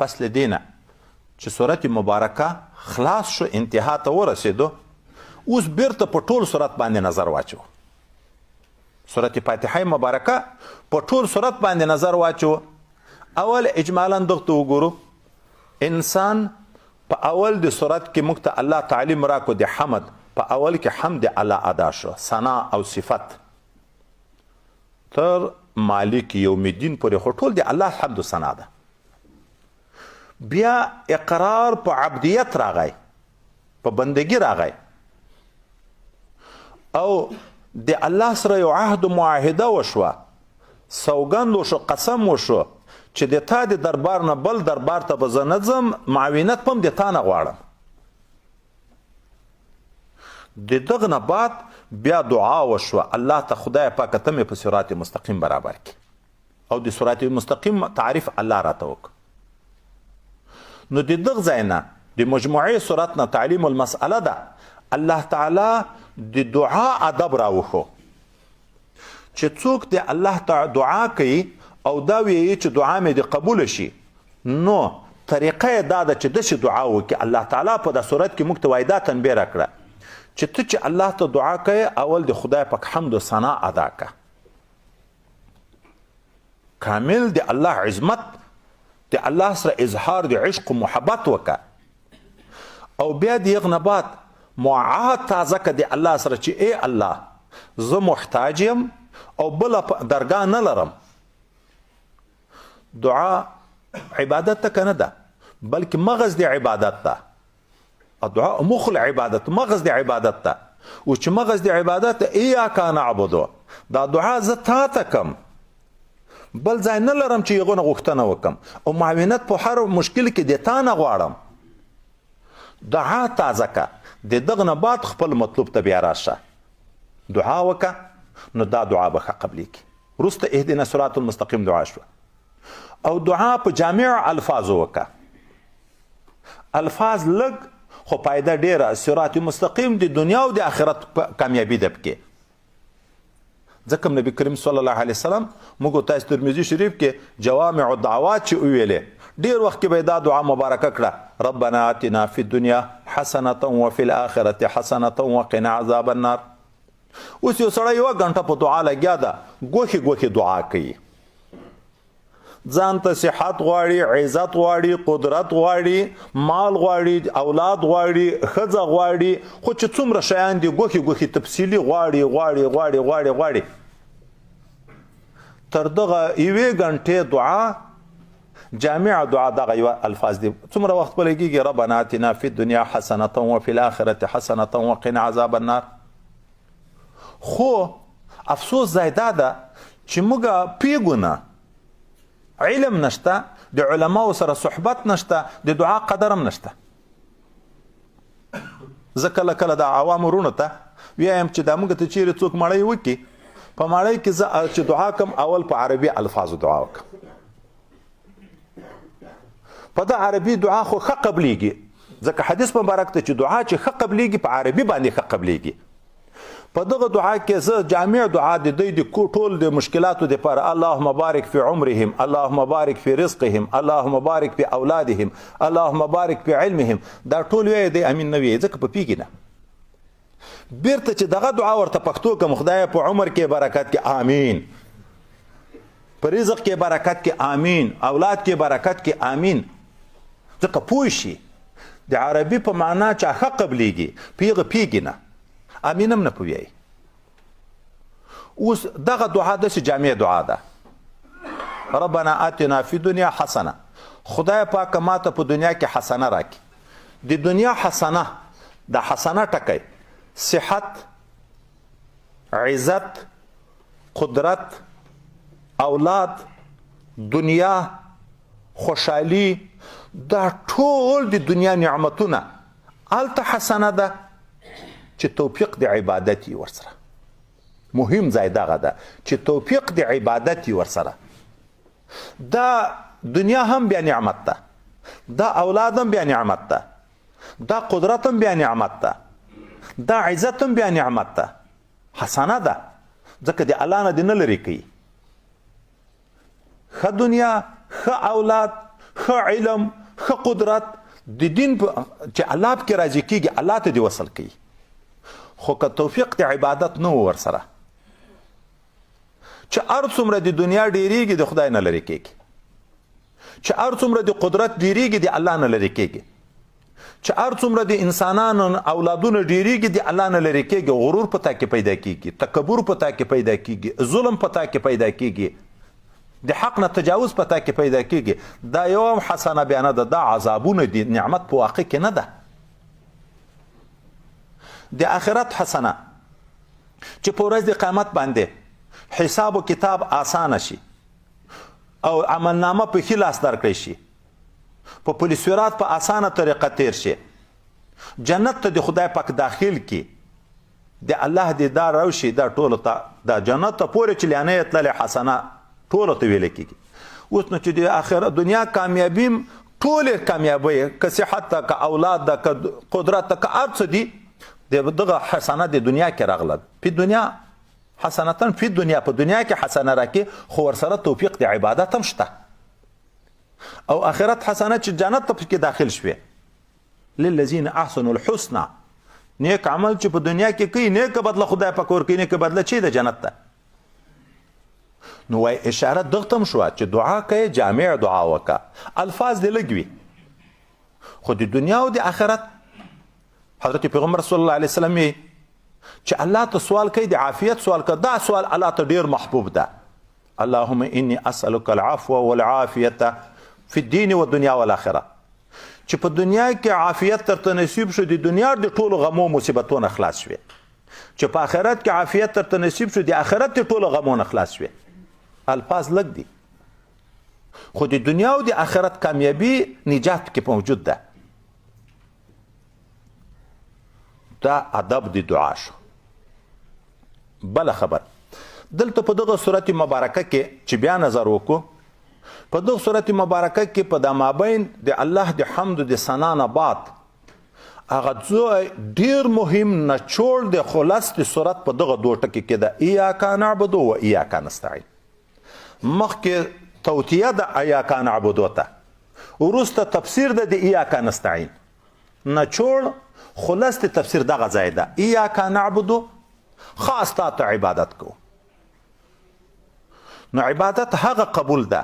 پس له دې نه چې سورت مبارکه خلاص شو انتها ته ورسېدو اوس بیرته په ټول سورت باندې نظر واچو سورت فاتحه مبارکه په ټول سورت باندې نظر واچو اول اجمالا دغه وګورو انسان په اول د سورت کې موږ ته الله تعالی راکو د حمد په اول کې حمد الله ادا شو ثنا او صفت تر مالک یوم الدین پورې خو ټول د الله حمد و ثنا ده بیا اقرار په عبدیت راغی په بندگی راغی او د الله سره یو عهد و معاهده وشوه سوګند وشو قسم وشو چې د تا د دربار نه بل دربار ته به زه نه ځم معاونت به هم د تا نه غواړم د دغه نه بعد بیا دعا وشوه الله ته خدای پاکه ته مې په صراط مستقیم برابر کړي او د صراط مستقیم تعریف الله راته وکړه نو د دغه ځای نه د مجموعي صورت نه تعلیم المسأله ده الله تعالی د دعا ادب راوښو چې څوک د الله تعالی دعا کوي او دا ویي چې دعا مې د قبول شي نو طریقه دا ده چې داسې دعا وکړي الله تعالی په دا صورت کې موږ ته وایي دا تنبیه راکړه چې ته چې الله ته دعا کوي اول د خدای پاک حمد و ثنا ادا که کامل د الله عظمت د الله سره اظهار د عشق و محبت وکړه او بیا د هغه نه بعد معاهد تازه که د الله سره چې ای الله زه محتاج یم او بله درګاه نه لرم دعا عبادت ته که نه ده بلکې مغز د عبادت ده دعا مخ العبادت مغز د عبادت ته او چې مغز د عبادت ته ایاک نعبدو دا دعا زه تا ته کم بل ځای نه لرم چې هغه نه غوښتنه وکم او معاونت په هر مشکل کې د تا نه غواړم دعا تازه که د دغه نه بعد خپل مطلوب ته بیا راشه دعا وکه نو دا دعا به ښه قبلیږي وروسته اهدنا صراط المستقیم دعا شوه او دعا په جامع الفاظو وکه الفاظ لږ خو پایده ډیره صراط مستقیم د دنیا او د آخرت کامیابی ده پکې ځکه نبی کریم صلی الله علیه وسلم موږ تاسو ترمذی شریف کې جوامع الدعوات چې ویلې ډیر وخت کې به دا دعا مبارکه کړه ربنا آتنا فی الدنیا حسنه وفي الاخره حسنه وقنا عذاب النار اوس یو سړی یوه غنټه په دعا لګیا ده ګوښې ګوښې دعا کوي ځان ته صحت غواړي عزت غواړي قدرت غواړي مال غواړي اولاد غواړي ښځه غواړي خو چې څومره شیان دي ګوښې ګوښې تفصیلي غواړي تر دغه یوې غنټې دعا جامع دعا دغه یو الفاظ دي څومره وخت به لګیږي ربنا آتنا فی الدنیا حسنه وفي الاخره حسنه وقنا عذاب النار خو افسوس ځای دا ده چې موږ پیږو نه علم نشته د علماو سره صحبت نشته د دعا قدر هم نشته زه کله کله د عوامو وروڼو ته ویایم چې دا موږ ته چیرې څوک مړی وکړي په مړی کې زه چې دعا کوم اول په عربي الفاظو دعا وکړم په دا عربي دعا خو ښه قبلیږي ځکه حدیث مبارک ته چې دعا چې ښه قبلیږي په عربي باندې ښه قبلیږي په دغه دعا کې زه جامع دعا د دوی د ټول د مشکلاتو دپاره اللهم بارک فی عمرهم اللهم بارک فی رزقهم اللهم بارک فی اولادهم اللهم بارک فی علمهم دا ټول وی دی امین نه وی ځکه په پیږي نه بیرته چې دغه دعا ورته پښتو کوم خدای په عمر کې برکت کې آمین په رزق کې برکت کې آمین اولاد کې برکت کې آمین ځکه پوه شي د عربي په معنا چې ښه قبلیږي پیږي نه امین هم نه پوهیږي اوس دغه دعا داسې جامع دعا ده ربنا آتنا فی دنیا حسنه خدای پاکه ماته په دنیا کې حسنه راکړي د دنیا حسنه د حسنه ټکی صحت عزت قدرت اولاد دنیا خوشحالی دا ټول د دنیا نعمتونه هلته حسنه ده چې توفیق د عبادت یې ورسره مهم ځای دغه ده چې توفیق د عبادت یې ورسره دا دنیا هم بیا نعمت ده دا اولاد هم بیا نعمت ده دا قدرت هم بیا نعمت ده دا عزت هم بیا نعمت ده حسنه ده ځکه د الله نه دې نه لرې کوي ښه دنیا ښه اولاد ښه علم ښه قدرت د دین چې الله پکې راضي کېږي الله ته دې وصل کوي خو که توفیق د عبادت نه و ورسره چې هر څومره د دنیا ډېرېږي د خدای نه لرې کېږي چې هر څومره د قدرت ډېرېږي د الله نه لرې کېږي چې هر څومره د انسانانو اولادونه ډېرېږي د الله نه لرې کېږي غرور په تا کې پیدا کېږي تکبر په تا کې پیدا کېږي ظلم په تا کې پیدا کېږي د حق نه تجاوز په تا کې پیدا کېږي دا یو هم حسنه بیا نه ده دا عذابونه دي نعمت په واقع کې نه ده د آخرت حسنه چې په ورځ د قیامت باندې حساب و کتاب آسانه شي او عملنامه په ښي لاس درکړی شي په پولیسورات په آسانه طریقه تیر شي جنت ته د خدای پاک داخل کی د الله دیدار راوشي دا ټولو ته دا جنت ته پورې چې لیانې تللې حسنه ټولو ته ویل کېږي اوس نو چې د آخرت دنیا کامیابي ټولې کامیابۍ که صحت ده که اولاد ده که قدرت ده که هر څه دي دغه حسنه د دنیا کې راغله په دنیا حسنتن په دنیا په دنیا کې حسنه راکې خو ورسره توفیق د عبادت هم شته او آخرت حسنه چې جنت ته پکې داخل شوې للذین احسنوا الحسنى نیک عمل چې په دنیا کې کوي نیک بدله خدای پاک ورکوي نیک بدله چې د جنت ته نو وای اشاره دغه هم شوه چې دعا کوي جامع دعا وکړه الفاظ دې لږ وي خو د دنیا او د آخرت حضرت پیغمبر صلی الله علیه وسلم چې الله ته سوال کوي د عافیت سوال کوي دا سوال الله ته ډیر محبوب ده اللهم انی اسألک العفو والعافیة فی الدین والدنیا والآخرة چې په دنیا کې عافیت درته نصیب شو د دنیا د ټولو غمو مصیبتونو خلاص شوې چې په آخرت کې عافیت درته نصیب شو د آخرت د ټولو غمونو خلاص شوې الفاظ لږ دي خو د دنیا او د آخرت کامیابی نجات کې موجود ده دا ادب د دعا شو بل خبر دلته په دغه سورت مبارکه کې چې بیا نظر وکړو په دغه سورت مبارکه کې په د مابین د الله د حمد د ثنا نه بعد هغه ډیر مهم نچوړ د خلاص د سورت په دغه دوه ټکي کې ده ایاک نعبد و ایاک نستعین مخکې توتیه د ایاک نعبد ته وروسته تفسیر د ایاک نستعین نچوړ خلاص د تفسیر دغه ځای ده ایاک نعبد خاص تا ته عبادت کو نو عبادت هغه قبول ده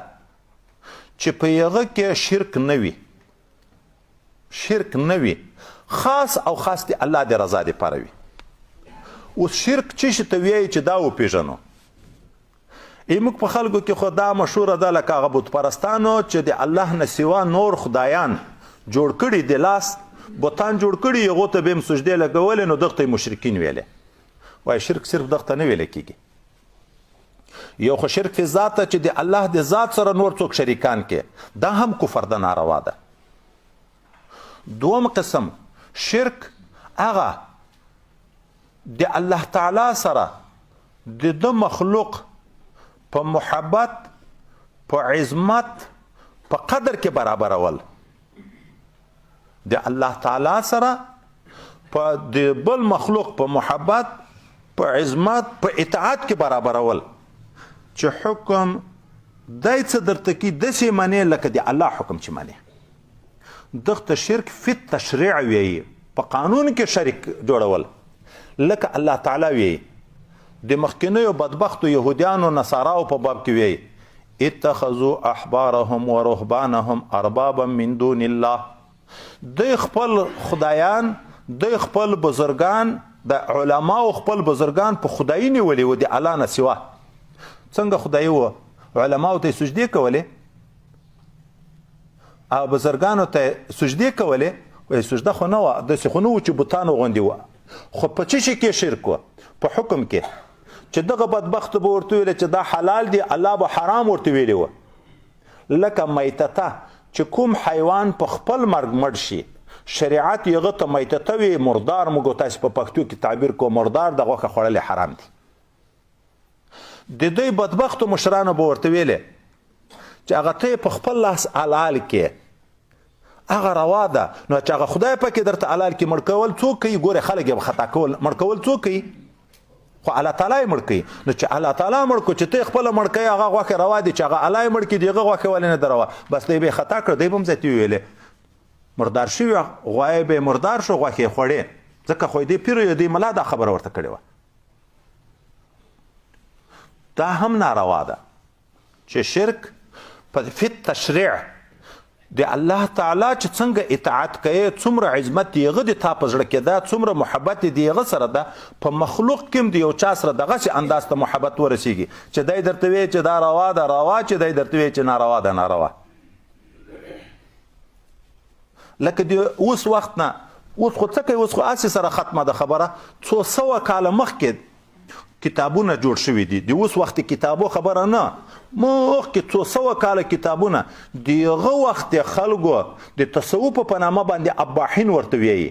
چې په هغه کې شرک نه وي خاص او خاص دی الله د رضا لپاره وي اوس شرک چې ته وایي چې دا وپېژنو موږ په خلکو کې خو دا مشهوره ده لکه هغه بت پرستانو چې د الله نه سوا نور خدایان جوړ کړي د لاس بوتان جوړ کړي هغو ته به هم سجدې لګولې نو دغه ته مشرکین ویلې وایي شرک صرف دغه ته نه ویل کېږي یو خو شرک فی ذات چې د الله د ذات سره نور څوک شریکان کې دا هم کفر ده ناروا ده دوم قسم شرک هغه د الله تعالی سره د مخلوق په محبت په عظمت په قدر کې برابرول د الله تعالی سره په د بل مخلوق په محبت په عظمت په اطاعت کې برابرول چې حکم دای څه درته کې داسې منې لکه د الله حکم چې منې دغه شرک فی التشریع ویي په قانون کې شریک جوړول لکه الله تعالی ویي د مخکینیو بدبختو یهودیانو نصاراو په باب کې ویي اتخذوا احبارهم ورهبانهم اربابا من دون الله دوی خپل خدایان دوی خپل بزرگان د علماو خپل بزرگان په خدایي نیولي و د الله نه سوا څنګه خدای و علماو ته سجدي کولې او بزرګانو ته سجدي کولې وای سجده خو نه و د خونو چې بوتانو غوندي و خو په چی شي کې شرک و په حکم کې چې دغه بدبخت به ورته ویل چې دا حلال دی الله به حرام ورته ویلی و لکه میتته چې کوم حیوان په خپل مرګ مړ شي شریعت یې ته میتته وي مردار موږ تاسو په پښتو کې تعبیر کو مردار د غوښه خوړل حرام دي د دوی بدبختو مشرانو به ورته ویلې چې هغه ته په خپل لاس حلال کې هغه روا ده نو چې هغه خدای پاک درته حلال کې مړ کول څوک کوي ګوره خلک یې خطا کول مړ کول څوک کوي خو الله تعالی یې مړ کوي. نو چې الله تعالی مړ کو چې ته خپله مړ کوې هغه غوښې روا دي چې هغه الله یې مړ کړي د هغه غوښې ولې نه ده روا. بس دی به یې خطا کړه دی به هم ځاتې وویلې مردار شوي غوایې به یې مردار شو غوښې یې خوړې ځکه خو دې پیر یا دې ملا دا خبره ورته کړې وه. دا هم ناروا ده چې شرک فی التشریع د الله تعالی چې څنګه اطاعت کوي څومره عظمت دی هغه د تا په زړه کې ده څومره محبت دی هغه سره ده په مخلوق کې هم د یو چا سره دغسې انداز ته محبت ورسیږي چې دی درته وایي چې دا روا ده روا چې دی درته وایي چې ناروا ده ناروا. لکه د اوس وخت نه اوس خو څه کوي اوس خو هسې سره ختمه ده خبره څو سوه کاله مخکې کتابونه جوړ شوي دي د اوس وخت کتابو خبره نه مخکې څو سوه کاله کتابونه د هغه وخت خلکو د تصوف په نامه باندې اباحین ورته وایي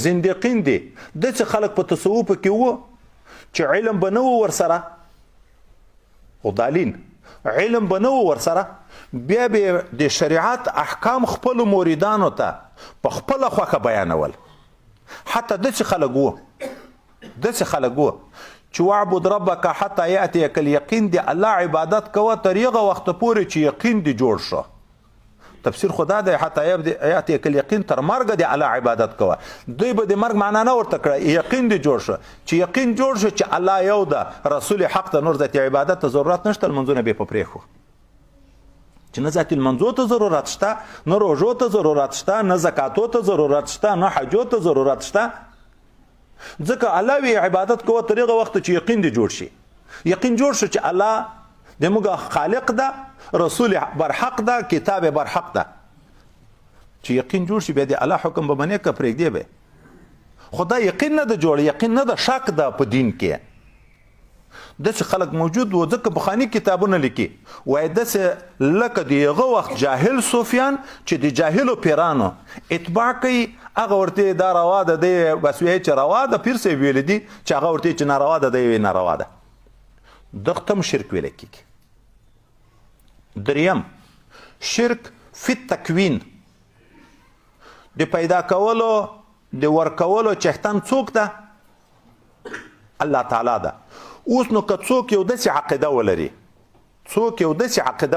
زندقین دي داسې خلک په تصوف کې وو چې علم به نه و ورسره غدالین علم به نه و ورسره بیا به د شریعت احکام خپلو مریدانو ته په خپله خوښه بیانول. حتی داسې خلک وو چې واعبد ربک حتی یأتیک الیقین د الله عبادت کوه تر هغه وخته پورې چې یقین دې جوړ شو. تفسیر خدا دی حتی یأتیک الیقین تر مرګه د الله عبادت کوه. دوی به د مرګ معنا نه ورته کړه یقین دې جوړ شو چې یقین جوړ شو چې الله یو ده رسول حق ته نور ذاتي عبادت ته ضرورت نشته لمونځونه به یې په پرېښو چې نه ذاتي لمنځو ته ضرورت شته نه روژو ته ضرورت شته نه زکاتو ته ضرورت شته نه حجو ته ضرورت شته ځکه الله وی عبادت کوه تر هغه وخته چې یقین دې جوړ شي. یقین جوړ شو چې الله د موږ خالق ده رسول برحق ده کتاب برحق ده چې یقین جوړ شي بیا د الله حکم به منې که پرېږدې به خو دا یقین نه ده جوړ یقین نه ده شک ده په دین کې. داسې خلک موجود وو ځکه پخواني کتابونه لیکي وایي داسې لکه د هغه وخت جاهل صوفیان چې د جاهلو پیرانو اتباع کوي هغه ورته دا روا ده دی بس وایي چې روا ده پیر صاحب ویلی دي چې هغه ورته چې ناروا ده دی وایي ناروا ده. دغه ته هم شرک ویلی کېږي. دریم شرک فی التکوین د پیدا کولو د ورکولو چښتن څوک ده؟ الله تعالی ده. اوس نو که څوک یو داسې عقیده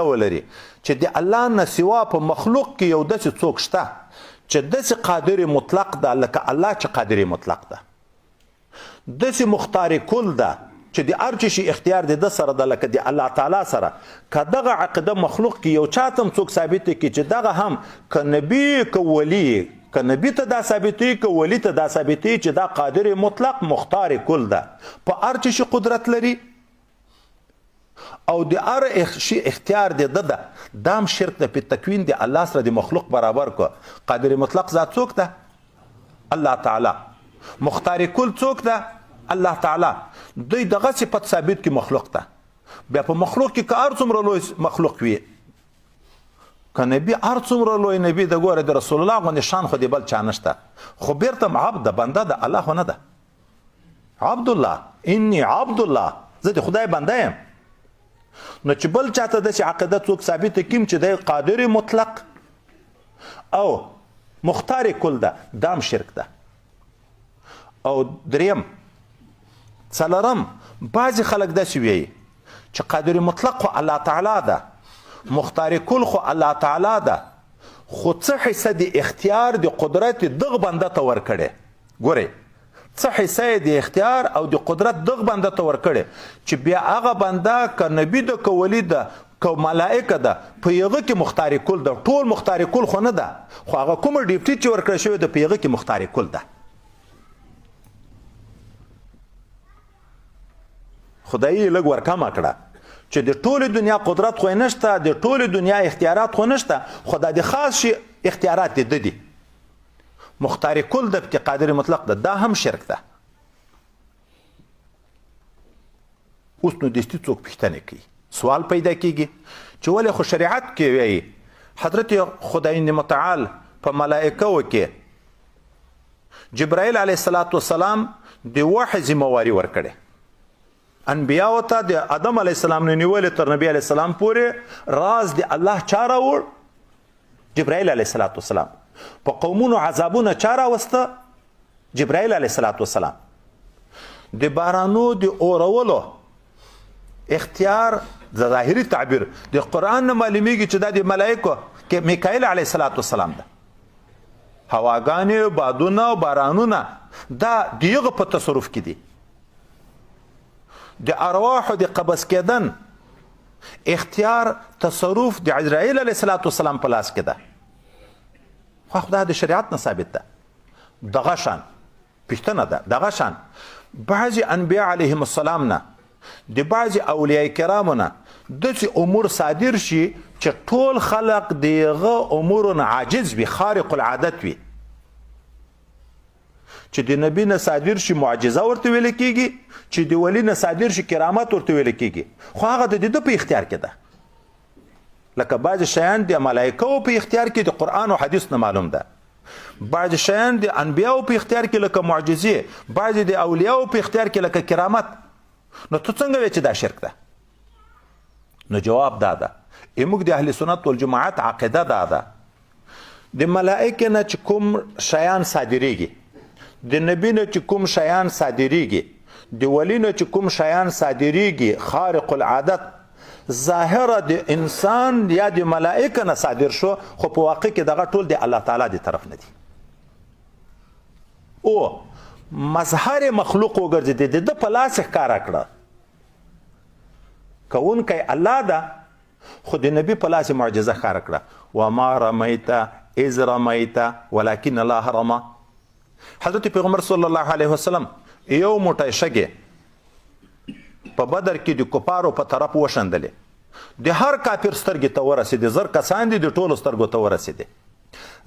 ولري چې د الله نه سوا په مخلوق کې یو داسې څوک شته چې داسې قادر مطلق ده لکه الله چې قادر مطلق ده داسې مختار کل ده چې د هر شي اختیار د ده سره ده لکه د الله تعالی سره که دغه عقیده مخلوق کې یو چاته هم څوک ثابت کړي چې دغه هم که نبي که ولی که نبی ته دا ثابتوي که ولی ته دا ثابتوي چې دا قادر مطلق مختار کل ده په هر څه شي قدرت لري او د هر شي اختیار د ده ده دا هم شرک ده په تکوین د الله سره د مخلوق برابر کو. قادر مطلق ذات څوک ده؟ الله تعالی. مختار کل څوک ده؟ الله تعالی. دوی دغه صفت ثابت کی مخلوق ته بیا په مخلوق کې که هر څومره لوی مخلوق وي که نبی هر څومره لوی نبی د ګوره د رسول الله غوندې شان خو د بل چا نشته خو بیرته عبد ده بنده ده الله خو نه ده. عبد الله انی عبد الله زه د خدای بنده یم. نو چې بل چاته داسې عقیده څوک ثابته کړي چې دی قادر مطلق او مختار کل ده دا هم شرک ده. او دریم څلورم بعضې خلک داسې وایي چې قادر مطلق خو الله تعالی ده مختار کل خو الله تعالی ده خو څه حصه د اختیار د قدرت دغه بنده ته ورکړی. ګورئ څه حصه د اختیار او د قدرت دغه بنده ته ورکړی چې بیا هغه بنده که نبي ده که ولی ده که ملائکه ده په هغه کې مختار کل ده. ټول مختار کل خو نه ده خو هغه کومه ډیپټي چې ورکړی شوی ده په هغه کې مختار کل ده. خدای لږ ورکمه کړه چې د ټولې دنیا قدرت خو نشته د ټولې دنیا اختیارات خو نشته خو دا د خاص شي اختیارات د ده دي. مختار کل ده پکې قادر مطلق ده دا هم شرک ده. اوس نو دستي څوک پوښتنه کوي سوال پیدا کیږي چې ولې خو شریعت کې وایي حضرت خدای متعال په ملائکو کې جبرائیل علیه السلام د وحی ذمہواری ورکړي انبیاء ته د آدم علیه السلام نه نیولې تر نبی علیه السلام پورې راز د الله چا راوړ؟ جبرائیل علیه السلام. په قومونو عذابونه چا راوسته؟ جبرائیل علیه السلام. د بارانو د اورولو اختیار د ظاهري تعبیر د قرآن نه معلومیږي چې دا د ملایکو کې میکائیل علیه السلام ده. هواګانې، بادونه او بارانونه دا د هغه په تصرف کې دي. د ارواحو د قبض کېدن اختیار تصرف د عزرائیل علیه السلام په لاس کې ده. خو دا د شریعت نه ثابت ده. دغه شان پوښتنه ده، دغه شان بعضې انبیا علیهم السلام نه د بعضې اولیاء کرامو نه داسې امور صادر شي چې ټول خلق د هغه امورو نه عاجز وي، خارق العادت وي. چې د نبي نه صادر شي معجزه ورته ویل کېږي، چې د ولی نه صادر شي کرامت ورته ویل کېږي. خو هغه د ده په اختیار کې ده. لکه بعضې شیان د ملایکو په اختیار کې د قرآن او حدیث نه معلوم ده. بعضې شیان د انبیاو په اختیار کې لکه معجزې، بعضې د اولیاو په اختیار کې لکه کرامت. نو ته څنګه وایې چې دا شرک ده؟ نو جواب دا ده، موږ د اهل سنت والجماعت عقیده دا ده، د ملائکې نه چې کوم شیان صادریږي، د نبی نه چې کوم شیان صادریږي، د ولی نه چې کوم شیان صادریږي خارق العادت، ظاهره د انسان یا د ملائکه نه صادر شو، خو په واقع کې دغه ټول د الله تعالی د طرف نه دي. او مظهر مخلوق وګرځېدی، د ده په لاس ښکاره کړه. کوونکی الله ده، خو د نبي په لاس معجزه ښکاره کړه. وما رمیت اذ رمیت ولکن الله رمى. حضرت پیغمبر صلی الله علیه وسلم یو موټی شګې په بدر کې د کفارو په طرف وشندلې. د هر کافر سترګې ته ورسېدې، زر کسان دي د ټولو سترګو ته ورسېدې.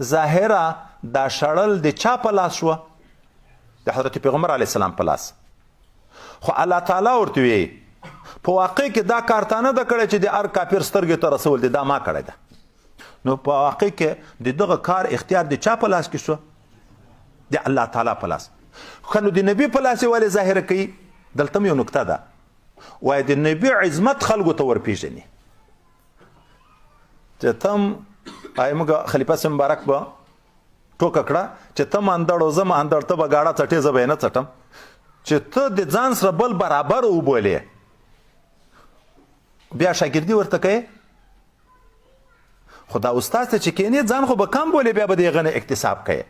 ظاهره دا شړل د چا په لاس شوه؟ د حضرت پیغمبر علیه السلام په لاس. خو الله تعالی ورته وی په واقع کې دا کار تا نه ده کړی چې د هر کافر سترګې ته رسول دي، دا ما کړی ده. نو په واقع کې د دغه کار اختیار د چا په لاس کې شو؟ د الله تعالی په لاس. خو نو د نبي په لاس یې ولې ظاهره کوي؟ دلته یو نکته ده، وایي د نبي عظمت خلکو ته ورپېژني. چې تم موږ خلیفه صاحب مبارک به ټوکه کړه چې ته اندړ زه اندړ، ته به ګاډه څټې زه به یې نه څټم. چې ته د ځان سره بل برابر وبولې، بیا شاګردي ورته کوې. خو دا استاد ته چې کینې ځان خو به کم بولې، بیا به د هغه نه اکتساب کوې.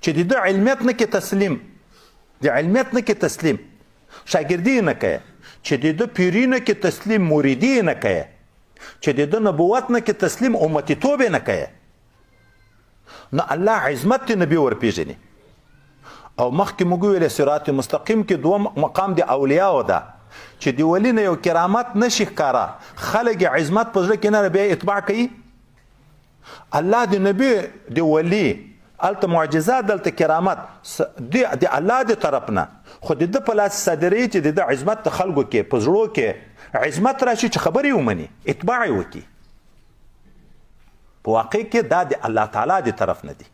چې د ده علمیت نه کې تسلیم، د علمیت نه کې تسلیم، شاګردي نه کوې. چې د ده پیري نه کې تسلیم، مریدي نه کوې. چې د ده نبوت نه کې تسلیم، امتي توب نه کوې. نو الله عظمت د نبي ورپېژني. او مخکې موږ ویلې صراط مستقیم کې دوه مقام د اولیاو ده، چې د ولی نه یو کرامت نشي ښکاره، خلک یې عظمت په زړه کې نه بیا اتباع کوي. الله د نبي د ولی هلته معجزات، دلته کرامت د الله د طرف نه، خو د ده په لاس صادروي چې د ده عظمت د خلکو کې په زړو کې عظمت راشي، چې خبرې ومني، اتباع یې وکړي. په واقع کې دا د الله تعالی د طرف نه دي،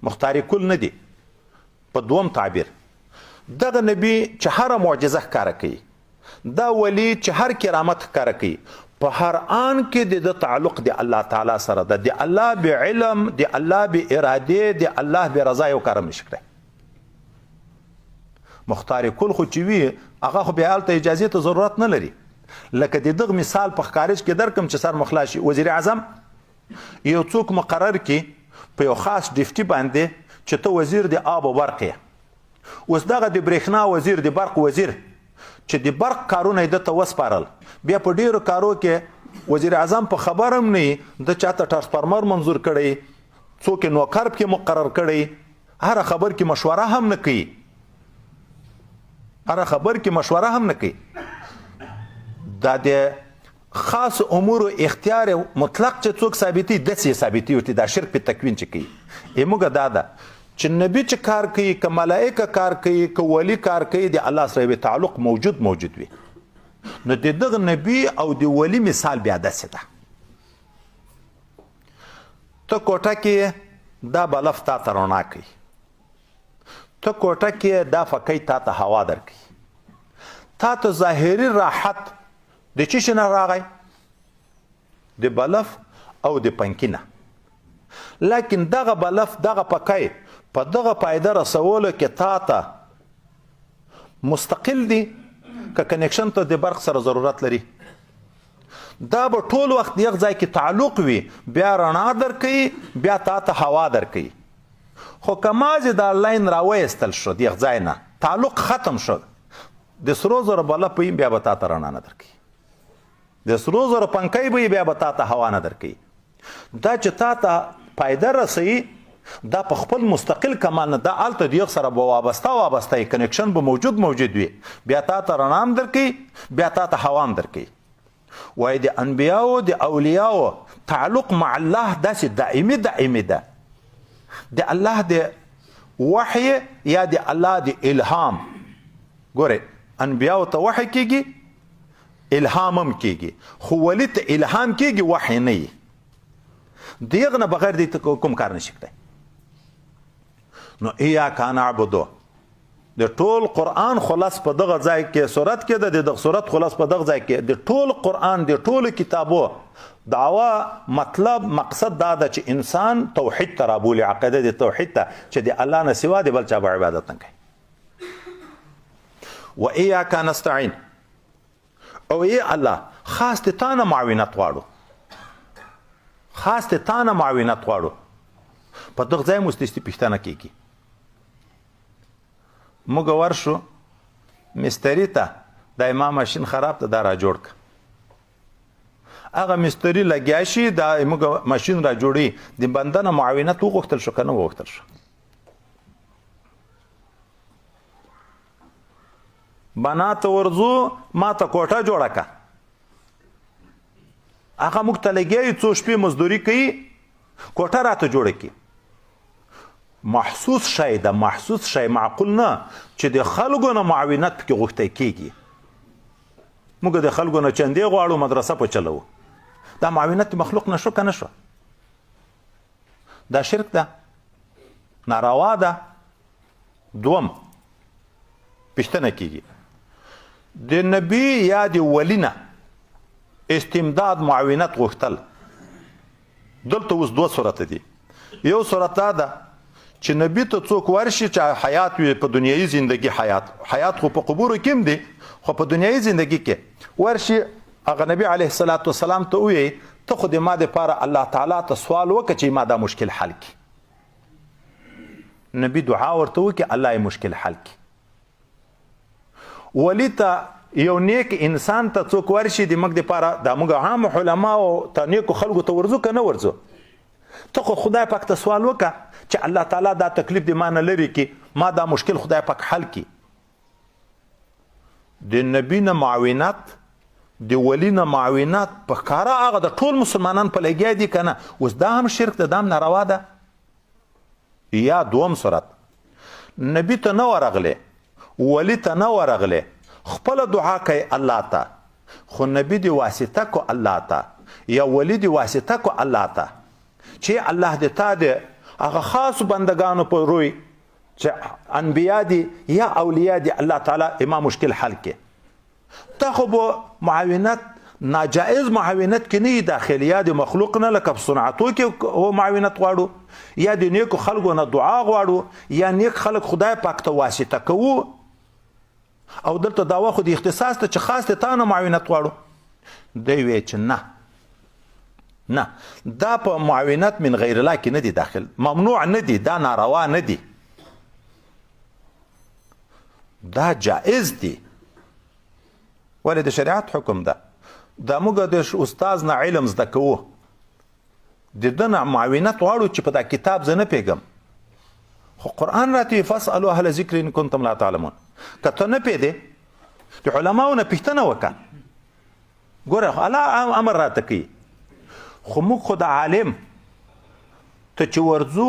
مختار کل نه دي. په دوم تعبیر دغه نبی چې هر معجزه ښکاره کوي، دا ولی چې هر کرامت ښکاره کوي، په هر آن کې د تعلق د الله تعالی سره ده. د الله به علم، د الله به اراده، د الله به رضا یو کار نشي کړی. مختار کل خو چې وي هغه خو بیا هلته اجازې ته ضرورت نه لري. لکه د دغه مثال په خارج کې درکم چې سر مخلا شي، وزیر اعظم یو څوک مقرر کی په یو خاص ډیفټي باندې چې ته وزیر د آب او برق یې. اوس دغه د برېښنا وزیر، د برق وزیر چې د برق کارونه یې دته وسپارل، بیا په ډیرو کارو کې وزیر اعظم په خبر هم نه د چاته ټرانسفارمر منظور کړی، څوک نوکر پکې مقرر کړی، هر خبر کې مشوره هم نه کوي، هر خبر کې مشوره هم نه کوي. دا د خاص امور اختیار مطلق چې څوک ثابتي، داسې ثابتي ورته دا شرک په تکوین چې کوي. موږ دا ده چې نبی چې کار کوي، که ملائکه کار کوي، که ولی کار کوي، د الله سره به تعلق موجود وي. نو د دغه نبی او د ولی مثال بیا داسې ده. ته کوټه کې دا بلف تا ته رڼا کوي، ته کوټه کې دا فکۍ تا ته هوا درکوي، تا ته ظاهري راحت د چی شي نه راغی؟ د بلف او د پنکي نه. لیکن دغه بلف، دغه پکۍ په دغه پایده رسولو کې تا ته مستقل دي که کنیکشن ته د برق سره ضرورت لري دا به ټول وخت یو ځای کې تعلق وي بیا رڼا درکوي بیا تا ته هوا درکوي خو که مازې دا لاین راویستل شو د یو ځای نه تعلق ختم شو د سرو زرو بلب وي بیا به تا ته رڼا نه درکوي د سرو زرو پنکۍ به بیا به تا ته هوا نه درکوي دا چې تا ته فایده رسوي دا په خپل مستقل کمال نه دا هلته د یو سره به وابسته کنیکشن به موجود وي بیا تا ته رڼا هم درکوي بیا تا ته هوا هم درکوي وای د انبیاو د اولیاو تعلق مع الله داسې دائمي ده د الله د وحی یا د الله د الهام ګوره انبیاو ته وحی کیږي الهام هم کیږي خو ولی ته الهام کیږي وحی نه وي دغه نه بغیر د کوم کار نشي کړی نو ایاک نعبدو د ټول قرآن خلاص په دغه ځای کې صورت کې د دغه صورت خلاص په دغه ځای کې د ټول قرآن د ټول کتابو دعوا مطلب مقصد دا ده چې انسان توحید ته رابولي عقیده د توحید ته چې د الله نه سوا د بل چا به عبادت نه کوي و ایاک نستعین او ای الله خاص ته تا نه معاونت غواړو خاص ته تا نه معاونت غواړو په دغه ځای مستستی پښتنه کیږي موږ ورشو مستری ته د ما ماشین خراب ته دا را جوړ ک هغه مستری لګیا شي دا موږ ماشین را جوړي د بندنه معاونت وغوښتل شو کنه وغوښتل شو بنات ورزو ما ته کوټه جوړه کا هغه موږ ته لګیا څو شپې مزدوري کوي کوټه راته جوړه کی محسوس شی د محسوس شی معقول نه چې د خلکو نه معاونت پکې غوښتی کیږي موږ د خلکو نه چندې غواړو مدرسه په چلو دا معاونت مخلوق نشو که نشو دا شرک ده ناروا ده دوم پوښتنه کیږي د نبی یا د ولی نه استمداد معاونت غوښتل دلته اوس دوه صورت دي یو صورت دا ده چې نبی ته څوک ورشي چې حیات وي په دنیایي زندگی حیات خو په قبورو کې هم دی خو په دنیایي زندگی کې ورشي هغه نبی علیه الصلاة والسلام ته ووایي ته خو د ما دپاره الله تعالی ته سوال وکړه چې ما دا مشکل حل کړي نبی دعا ورته وکړي الله یې مشکل حل کړي ولی ته یو نیک انسان ته څوک ورشي د موږ دپاره دا موږ عام علماو ته نیکو خلکو ته ورځو که نه ورځو ته خو خدای پاک ته سوال وکړه چې الله تعالی دا تکلیف د ما نه لرې کړي ما دا مشکل خدای پاک حل کړي د نبی نه معاونت د ولی نه معاونت په ښکاره هغه د ټول مسلمانان په لګیا دي که نه اوس دا هم شرک ده دا هم ناروا ده یا دوم صورت نبی ته نه ورغلی ولی ته نه ورغلی خپله دعا کوي الله ته خو نبی د واسطه کو الله ته یا ولی د واسطه کو الله ته چې الله د تا د هغه خاص بندگانو په روی چې انبیا دي یا اولیاء دي الله تعالی ما مشکل حل کې ته خو به معاونت ناجائز معاونت کې نه داخل یا د مخلوق نه لکه په صنعتو کې معاونت غواړو یا د نیکو خلکو نه دعا غواړو یا نیک خلک خدای پاک ته واسطه کوو او دلته دعوا خو د اختصاص ته چې خاص ته تا نه معاونت غواړو دی وی چې نه دا په معاونت من غیر الله کې نه دي داخل ممنوع نه دي دا ناروا نه دي دا جائز دي ولې د شریعت حکم ده دا موږ د استاد نه علم زده کوو د ده نه معاونت غواړو چې په دا کتاب زه نه پوهېږم خو قرآن راته فاسألوا اهل ذکر ان کنتم لا تعلمون که ته نه پوهېدې د علماو نه پوښتنه وکړه ګوره الله امر راته کوي خو موږ خو د عالم ته چې ورځو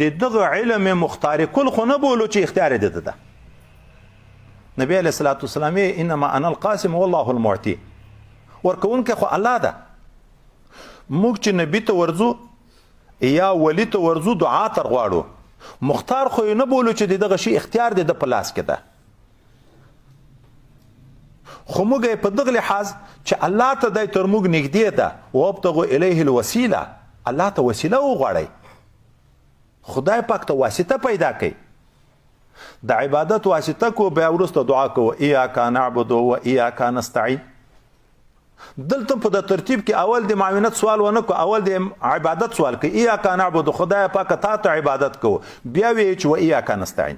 د دغه علم مختار کل خو نه بولو چې اختیار د ده نبی علیه الصلاة والسلام انما انا القاسم والله المعطي ورکوونکی خو الله ده موږ چې نبی ته ورځو یا ولی ته ورځو دعا تر غواړو مختار خو نه بولو چې دغه شی اختیار د په لاس کې ده خو موږ په دغه لحاظ چې الله ته دای تر موږ نږدې ده وابتغوا الیه الوسیله الله ته وسیله وغواړئ خدای پاک ته واسطه پیدا کړئ د عبادت واسطه کو بیا وروسته دعا کو ایاک نعبد و ایاک نستعین. دلته په د ترتیب کې اول د معاونت سوال ونه کو، اول د عبادت سوال کوي ایاک نعبد، خدای پاک تا ته عبادت کو، بیا وی چې و ایاک نستعین.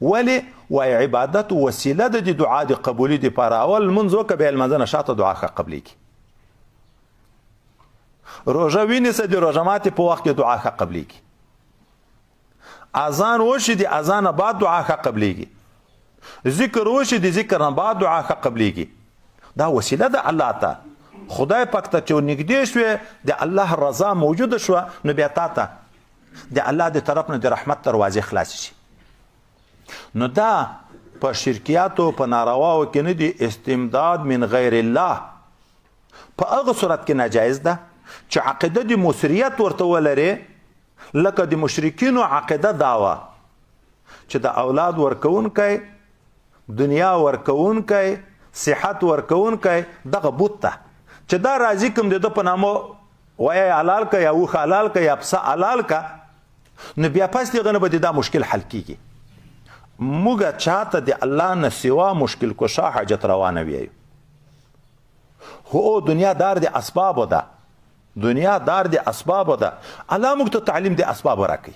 ولی وای عبادت وسیله د دعا د قبولی د لپاره. اول منځ وکړه بیا لمانځه نه شاته دعا ښه قبلیږي. روژه ونیسه د روژه ماتې په وخت کې دعا ښه قبلیږي. اذان وشي د اذان بعد دعا ښه قبلیږي. ذکر وشي د ذکر نه بعد دعا ښه قبلیږي. دا وسیله ده الله ته. خدای پاک ته چې نږدې شوې د الله رضا موجوده شوه، نو بیا تا ته د الله د طرف نه د رحمت دروازې خلاص شي. نو دا په شرکیاتو په نارواو کې نه دي استمداد من غیر الله. په هغه صورت کې ناجایز ده چې عقیده د موسریت ورته ولري، لکه د مشرکینو عقیده دا وه چې د اولاد ورکوونکی، دنیا ورکوونکی، صحت ورکوونکی دغه بوت ته چې دا راځي کوم د ده په نامه وایي حلال که یا اوښ حلال که یا پسه حلال که، نو بیا پس د هغه نه به دا مشکل حل کیږي. موږ چاته د الله نه سوا مشکل کشا حاجت روا نه ویایو. هو دنیا دار د اسبابو ده، دنیا دار د اسبابو ده. الله موږ ته تعلیم د اسبابو راکوي.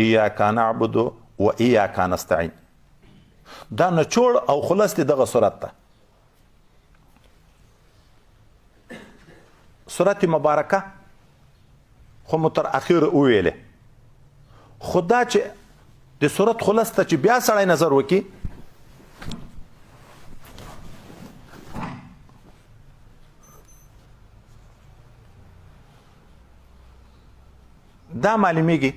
ایاک نعبد و ایاک نستعین. دا نچوړ او خلاص دی دغه صورت ته. صورت مبارکه خو مو تر اخیر وویلې، خو دا چې د صورت خلاص ته چې بیا سړی نظر وکړي، دا معلومیږي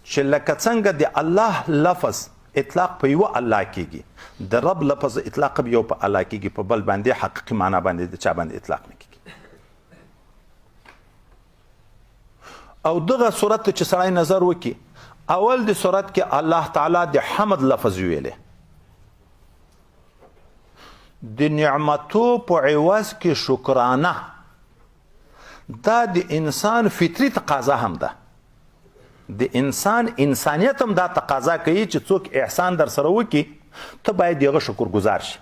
چې لکه څنګه د الله لفظ اطلاق په یو الله کېږي، د رب لفظ اطلاق په یو په الله کېږي، په بل باندې حقیقي معنا باندې د چا باندې اطلاق نه کېږي. او دغه صورت ته چې سړی نظر وکړي، اول د صورت کې الله تعالی د حمد لفظ ویلی، د نعمتو په عوض کې شکرانه. دا د انسان فطري تقاضا هم ده. د انسان انسانیت هم دا تقاضا کوي چې څوک احسان در سره وکړي ته باید دغه شکر گزار شي.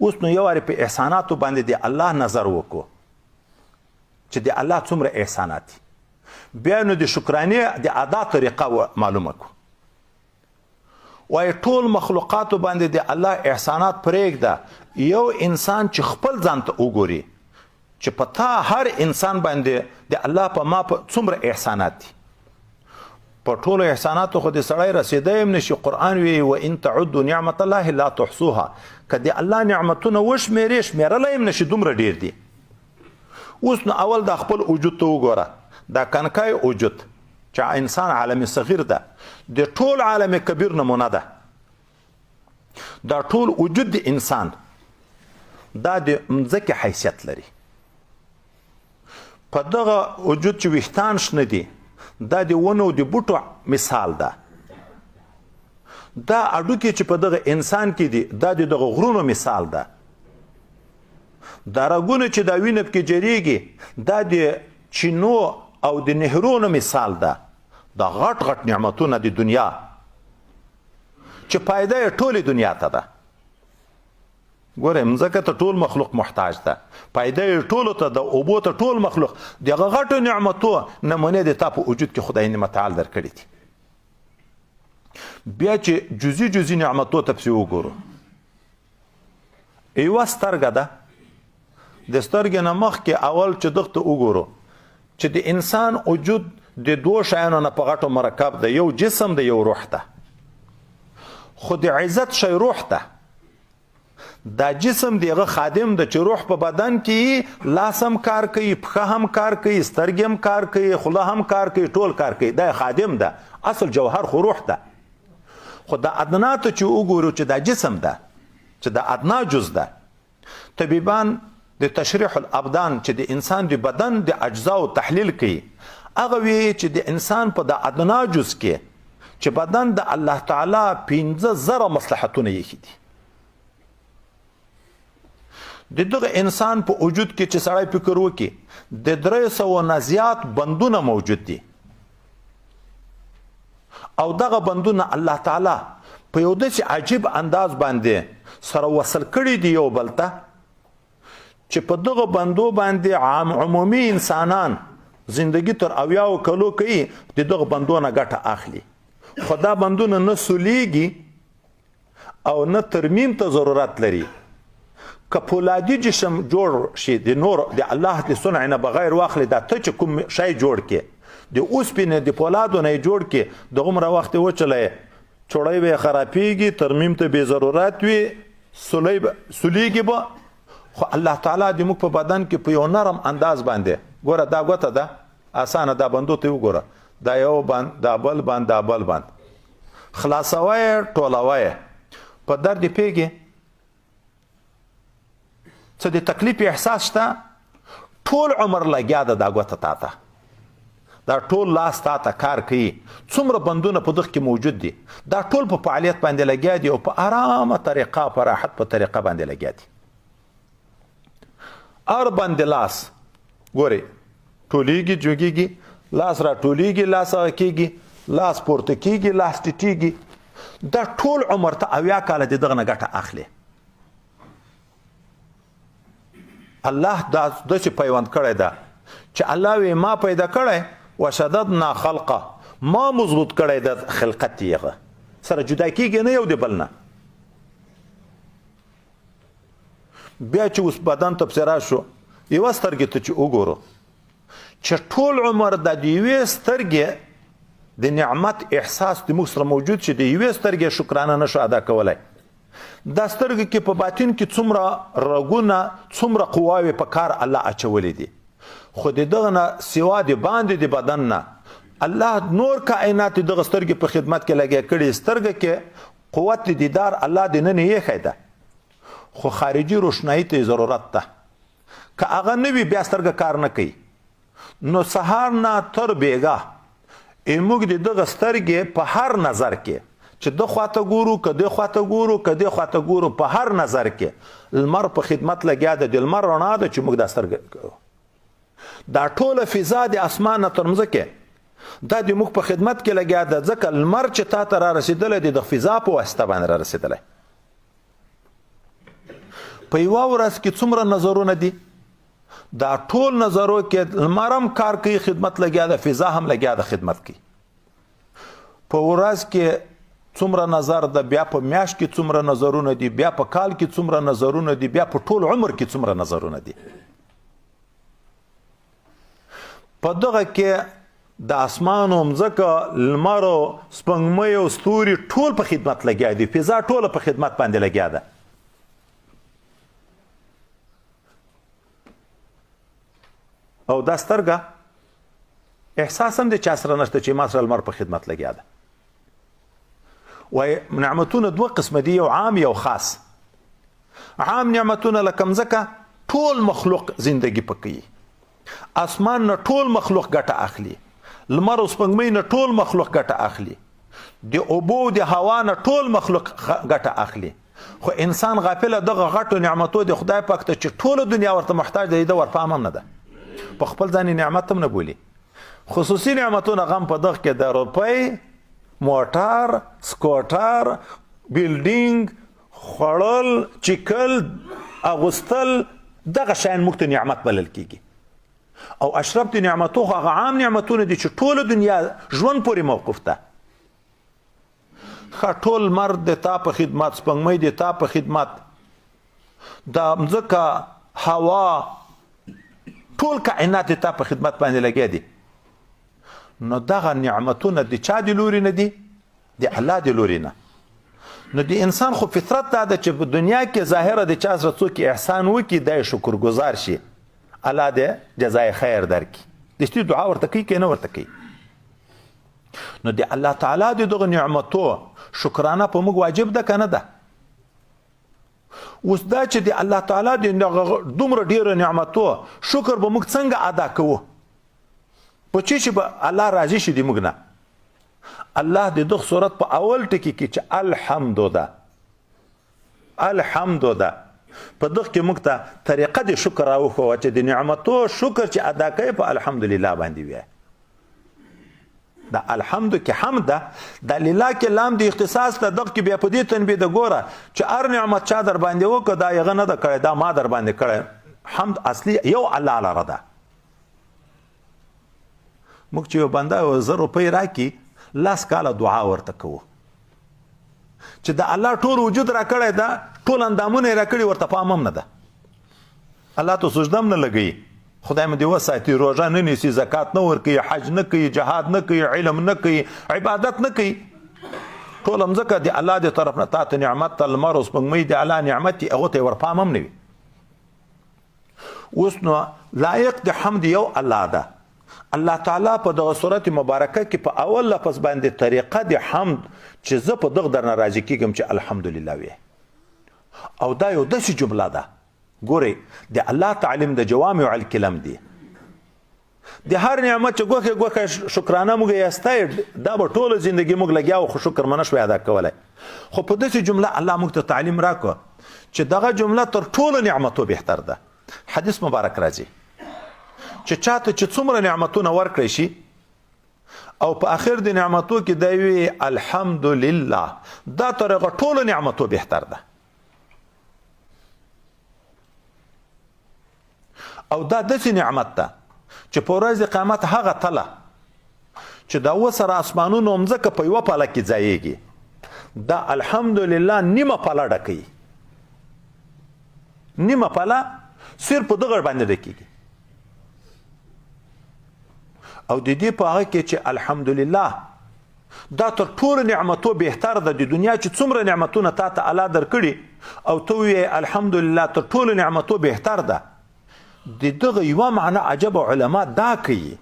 اوس نو یو وارې په احساناتو باندې د الله نظر وکړو چې د الله څومره احسانات دي، بیا نو د شکرانې د ادا طریقه معلومه کړو. وایي ټول مخلوقاتو باندې د الله احسانات پرېږده، یو انسان چې خپل ځان ته وګوري چې په تا هر انسان باندې د الله په ما په څومره احسانات دي. په ټولو احساناتو خو د سړی رسېدی هم نشي. قرآن وی و ان تعدوا نعمت الله لا تحصوها. که د الله نعمتونه وشمېرې شمېرلی هم نشي، دومره ډېر دي. اوس نو اول د خپل وجود ته وګوره، دا کنکای وجود چې انسان عالم صغیر ده، د ټول عالم کبیر نمونه ده. دا ټول وجود د انسان دا د مځکې حیثیت لري. په دغه وجود چې ویښتان شنه دي، دا د ونو د بوټو مثال ده. دا اډوکې چې په دغه انسان کې دي، دا د دغه غرونو مثال ده. دا رګونه چې دا وینه پکې جریږي، دا د چینو او د نهرونو مثال ده. دا غټ غټ نعمتونه د دنیا چې پایده یې ټولې دنیا ته ده. ګوره مځکه ته ټول مخلوق محتاج ده، پایده یې ټولو ته ده، اوبو ته ټول مخلوق. دغه غټو نعمتو نمونې د تا په وجود کې خدای متعال درکړي دي. بیا چې جزئی جزئی نعمتو ته پسې وګورو، یوه سترګه ده. د سترګې نه مخکې اول چې دغه ته وګورو چې د انسان وجود د دوه شیانو نه په غټو مرکب ده، یو جسم ده یو روح ده. خو د عزت شی روح ده. دا جسم دیغه خادم ده چې روح په بدن کې لاس هم کار کوي، پښه هم کار کوي، سترګې هم کار کوي، خوله هم کار کوي، ټول کار کوي. دا خادم ده، اصل جوهر خو روح ده. خو د ادنا ته چې وګورو چې دا جسم ده، چې دا ادنا جز ده، طبیبان د تشریح الابدان چې د انسان د بدن د اجزاو تحلیل کوي، هغه وی چې د انسان په د ادنا جز کې چې بدن د الله تعالی 15,000 مصلحتونه یې دي. د دغه انسان په وجود کې چې سړی فکر وکړي، د 300 نه زیات بندونه موجود دي. او دغه بندونه الله تعالی په یو داسې عجیب انداز باندې سره وصل کړي دي یو بل ته چې په دغه بندو باندې عمومي انسانان زندگی تر 80 کلو کوي د دغه بندو نه ګټه اخلي خو دا بندونه نه سولیږي او نه ترمیم ته ضرورت لري که پولادي جسم جوړ شي د نور د الله د صنع نه بغیر واخلي دا ته چې کوم شی جوړ کې د اوسپنې د پولادو نه جوړ کې دغومره وخت وچلی چوړی به خرابېږي ترمیم ته بې ضرورت وي سولیږي به خو الله تعالی د موږ په بدن کې په یو نرم انداز باندې ګوره دا ګوته ده اسانه دا بندو ته وګوره دا یو بند دا بل بند دا بل بند خلاصوی ټولوی په درد پیږي څه د تکلیف احساس شته ټول عمر لګیا ده دا ګوته تا ته دا ټول لاس تا ته کار کوي څومره بندونه په دغه کې موجود دي دا ټول په فعالیت باندې لګیا دي او په آرامه طریقه په راحت په طریقه باندې لګیا دي ار باندې لاس ګوري ټولیږي جوګیږي لاس را ټولیږي لاس کېږي لاس پورته کېږي لاس ټیټیږي دا ټول عمر ته 80 کاله د دغه نه ګټه اخلي الله دا داسې پیوند کړی ده چې الله وی ما پیدا کړی وشددنا خلقه ما مضبوط کړی د خلقت یې سره جدا کېږي نه یو د بل نه بیا چې اوس بدن ته پسې راشو یوه سترګې ته چې وګورو چې ټول عمر د یوې سترګې د نعمت احساس د موږ سره موجود چې د یوې سترګې شکرانه نشو ادا کولی دا سترګې کې په باطن کې څومره رګونه څومره قواوې په کار الله اچولې دي خو د دغه نه سوا د باندې د بدن نه الله نور کائنات دغه سترګې په خدمت کې لګیا کړي سترګې کې قوت د دیدار الله د نن یې خیده خو خارجي روشنایي ته ضرورت ده که هغه نه وي بیا سترګه کار نه کوي نو سهار نه تر بیګا موږ د دغه سترګې په هر نظر کې چې د خواته ګورو که د خواته ګورو که د خواته ګورو په هر نظر کې لمر په خدمت لګیا ده د لمر رڼا ده چې موږ دا سترګه دا ټوله فضا د اسمان نه تر مځکې دا د موږ په خدمت کې لګیا ده ځکه لمر چې تا ته را رسېدلی دی د فضا په واسطه باندې را رسېدلی په یوه ورځ کې څومره نظرونه دي دا ټول نظرو کې لمر هم کار کوي خدمت لګیا ده فضا هم لګیا ده خدمت کوي په ورځ کې څومره نظر ده بیا په میاشت کې څومره نظرونه دي بیا په کال کې څومره نظرونه دي بیا په ټول عمر کې څومره نظرونه دي په دغه کې د اسمان او مځکه لمر او سپوږمۍ او ستوري ټول په خدمت لګیا دي فضا ټوله په خدمت باندې لګیا ده او دا سترګه احساس هم د چا سره نشته چې ما سره لمر په خدمت لګیا ده وای نعمتونه دوه قسمه دي یو عام یو خاص عام نعمتونه لکه مځکه ټول مخلوق زندگی پکوي اسمان نه ټول مخلوق ګټه اخلي لمر او سپوږمۍ نه ټول مخلوق ګټه اخلي د اوبو د هوا نه ټول مخلوق ګټه اخلي خو انسان غافل دغه غټو نعمتو د خدای پاک ته چې ټول دنیا ورته محتاج دی د ورپام هم نه ده په خپل ځان نعمت هم نه بولي خصوصي نعمتونه غم په دغه کې د روپۍ موټر سکوټر بیلډینګ خوړل چیکل اغوستل دغه شیان موږ ته نعمت بلل کیږي او اشرف د نعمتو هغه عام نعمتونه دي چې ټول دنیا ژوند پورې موقوف ده ټول مرد د تا په خدمت سپوږمۍ د تا په خدمت د مځکه هوا ټول کائنات د تا په خدمت باندې لګیا دي نو دغه نعمتونه د چا د لوري نه دي د الله د لوري نه نو د انسان خو فطرت دا ده چې په دنیا کې ظاهره د چا سره څوک احسان وکړي دی شکرګزار شي الله دې جزای خیر درکړي د شتي دعا ورته کوي که نه ورته کوي نو د الله تعالی د دغه نعمتو شکرانه په موږ واجب ده که نه ده اوس دا چې د الله تعالی د دومره ډیرو نعمتو شکر به موږ څنګه ادا کوو په چې به الله راضي شي د موږ نه الله د دغه صورت په اول ټکي کې چې الحمد ده الحمد ده په دغه کې موږ ته طریقه د شکر راوښوه چې د نعمتو شکر چې ادا کوي په الحمدلله باندې وایي د الحمد کې حمد ده د لله کې لام د اختصاص ته دغه کې بیا په دې تنبیه ده ګوره چې هر نعمت چا در باندې وکړه دا هغه نه ده کړی دا ما در باندې کړی حمد اصلي یو الله لره ده موږ چې یو بنده 1000 روپۍ راکړي 10 کاله دعا ورته کوو چې د الله ټول وجود را کړی ده ټول اندامونه یې را کړي ورته پام هم نه ده الله ته سجده هم نه لګوي خدای مې دې وساتي روژه نه نیسي زکات نه ورکوي حج نه کوي جهاد نه کوي علم نه کوي عبادت نه کوي ټول هم ځکه د الله د طرف نه تا ته نعمت ته لمر او سپوږمۍ د الله نعمت دي هغو ته یې ورپام هم نه وي اوس نو لایق د حمد یو الله ده الله تعالی په دغه صورت مبارکه کې په اول لفظ باندې طریقه د حمد چې زه په دغه درنه راضي کېږم چې الحمدلله وي او دا یو داسې جمله ده ګورئ د الله تعلیم د جوامع الکلم دی د هر نعمت چې ګوښه شکرانه موږ یاستای دا به ټوله زندگی موږ لګیا خو شکر منه شوی ادا کولی خو په داسې جمله الله موږ ته تعلیم راکړه چې دغه جمله تر ټولو نعمتو بهتر ده حدیث مبارک راځي چې چاته چې څومره نعمتونه ورکړی شي او په اخر د نعمتو کې دی وی الحمدلله دا تر هغه ټولو نعمتو بهتر ده او دا داسې نعمت ده چې په ورځ قیامت هغه تله چې د اوه سره اسمانونو مځکه په یوه پله کې ځایږي دا الحمدلله نیمه پله ډکوي نیمه پله صرف په دغه باندې ډکېږي او د دې په هغه کې چې الحمدلله دا تر ټولو نعمتو بهتر ده د دنیا چې څومره نعمتونه تا ته الله درکړي او ته ویې الحمدلله تر ټولو نعمتو بهتر ده د دغه یوه معنی عجب علما دا کوي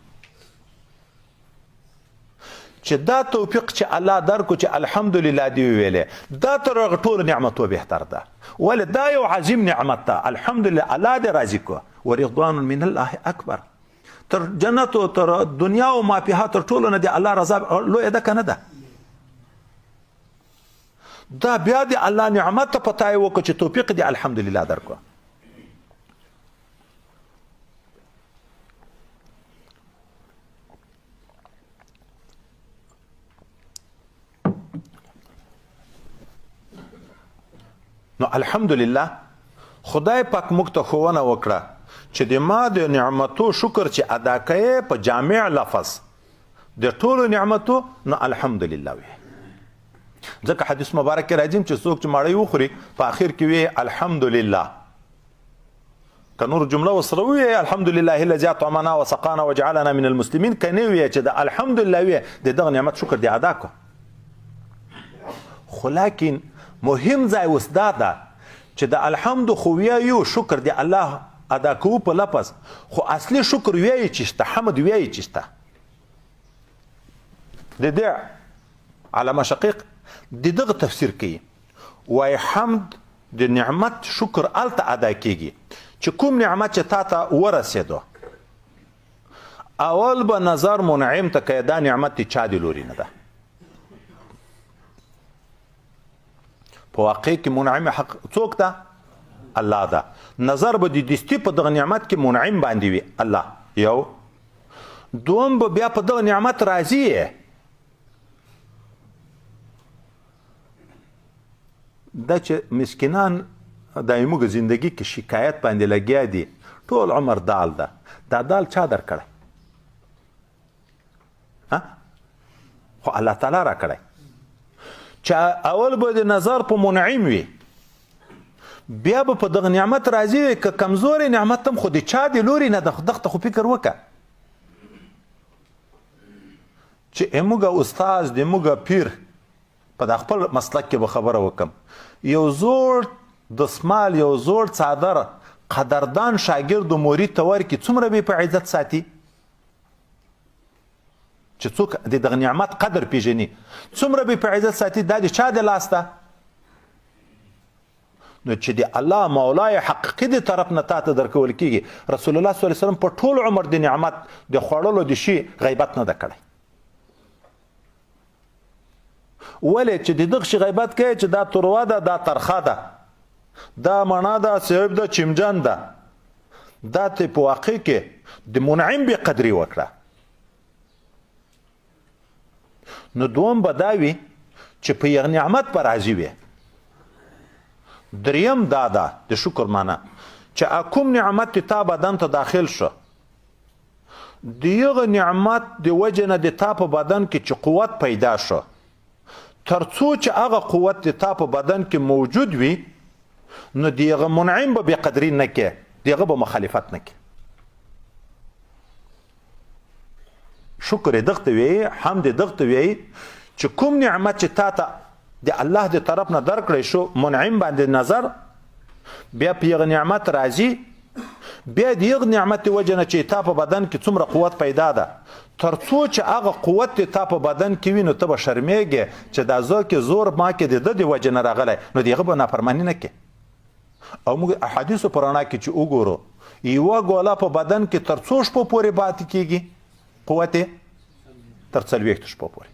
چې دا توفیق چې الله درکو چې الحمدلله دی ویلې دا تر هغه ټولو نعمتو بهتر ده ولې دا یو عظیم نعمت ده الحمدلله الله دې راضي کو ورضوان من الله اکبر تر جنت او تر دنیا او ما فيها تر ټولو نه دی الله رضا لوی ده کنه ده دا بیا دی الله نعمت ته پتاي وکړه چې توفیق دی الحمدلله درکو نو الحمدلله خدای پاک موږ ته ښوونه وکړه چې د ما د نعمتو شکر چې ادا کوې په جامع لفظ د ټولو نعمتو نو الحمدلله وي ځکه حدیث مبارک کې راځي چې څوک چې ماړی وخوري په آخر کې وي الحمدلله که نور جمله وسره وي الحمدلله الذي اطعمنا وسقانا وجعلنا من المسلمين که نه وي چې د الحمدلله وي د دغه نعمت شکر دی ادا کو خو لیکن مهم ځای اوس دا ده چې د الحمد خو ویایو شکر دی الله ادا کوو په لفظ خو اصلي شکر ویایي چې شته حمد ویایي چې شته د دې علامه شقیق د دغه تفسیر کوي وایي حمد د نعمت شکر هلته ادا کیږي چې کوم نعمت چې تا ته ورسېدو اول به نظر منعم ته که دا نعمت د چا د لوري نه ده په واقع کې منعم حق څوک ده الله ده نظر به د دستی په دغه نعمت کې منعم باندې وي الله یو دوم به بیا په دغه نعمت راضي دا چې مسکینان دایموږ زندگی کې شکایت باندې لګیا دي ټول عمر دال ده دا دال چا درکړی خو الله تعالی را کړی چې اول به د نظر په منعم وي بیا به په دغه نعمت راضي وي که کمزورې نعمت هم خو د چا د لوري نه ده دغه ته خو فکر وکړه چې موږ استاد د موږ پیر په د خپل مسلک کې به خبره وکم یو زوړ دسمال یو زوړ څادر قدردان شاګرد و مرید ته ورکړي څومره به په عزت ساتي چې څوک د دغه نعمت قدر پیژني څومره به په عزت ساتي دا د چا د لاس ده نو چې د الله مولای حقیقي د طرف نه تا ته درکول کېږي رسول الله صلی الله علیه وسلم په ټول عمر د نعمت د خوړلو د شي غیبت نه ده کړی ولې چې د دغه شي غیبت کوي چې دا تروه ده دا ترخه ده دا مڼه ده سیب ده چمجن ده دا ته په واقع کې د منعم بې قدري وکړه نو دوم به دا وي چې په یغ نعمت به راضي وي. دریم دا ده د شکر معنا چې کوم نعمت تا بدن ته داخل شو د یغه نعمت د وجه نه د تا په بدن کې چې قوت پیدا شو تر څو چې هغه قوت د تا په بدن کې موجود وي نو دیغه منعم به بقدري نه کې دیغه به مخالفت نه کې. شکر دغته وی حمد دغته وی چې کوم نعمت چې تا ته د الله د طرف نه درکړی شو منعم باندې نظر بیا په یغه نعمت راځي بیا د یغه نعمت وجه نه چې تا په بدن کې څومره قوت پیدا ده تر څو چې هغه قوت تا په بدن کې وي نو ته به شرمېږې چې دا زه کې زور ما کې د ده د وجه نه راغلی نو د هغه به نافرماني نه کې. او موږ احادیثو په رڼا کې چې وګورو یوه ګوله په بدن کې تر څو شپو پورې پاتې کېږي قوت یې تر 40 شپو پورې.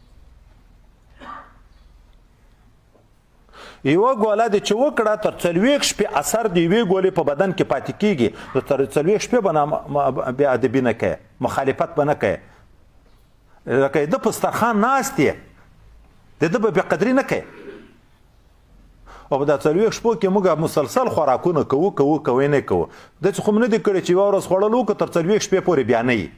یوه ګوله د چې وکړه تر 40 شپې اثر د یوې ګولې په بدن کې پاتې کېږي نو تر 40 شپې به بې ادبي نه کوي مخالفت به نه کوي لکه د په سترخان ناست یې د ده به بېقدري نه کوي. او په دا 40 شپو کې موږ مسلسل خوراکونه کوو نه کوو داسې خو م نه دي کړی چې یوه ورځ خوړل وکړو تر 40 شپې پورې بیا نه وي.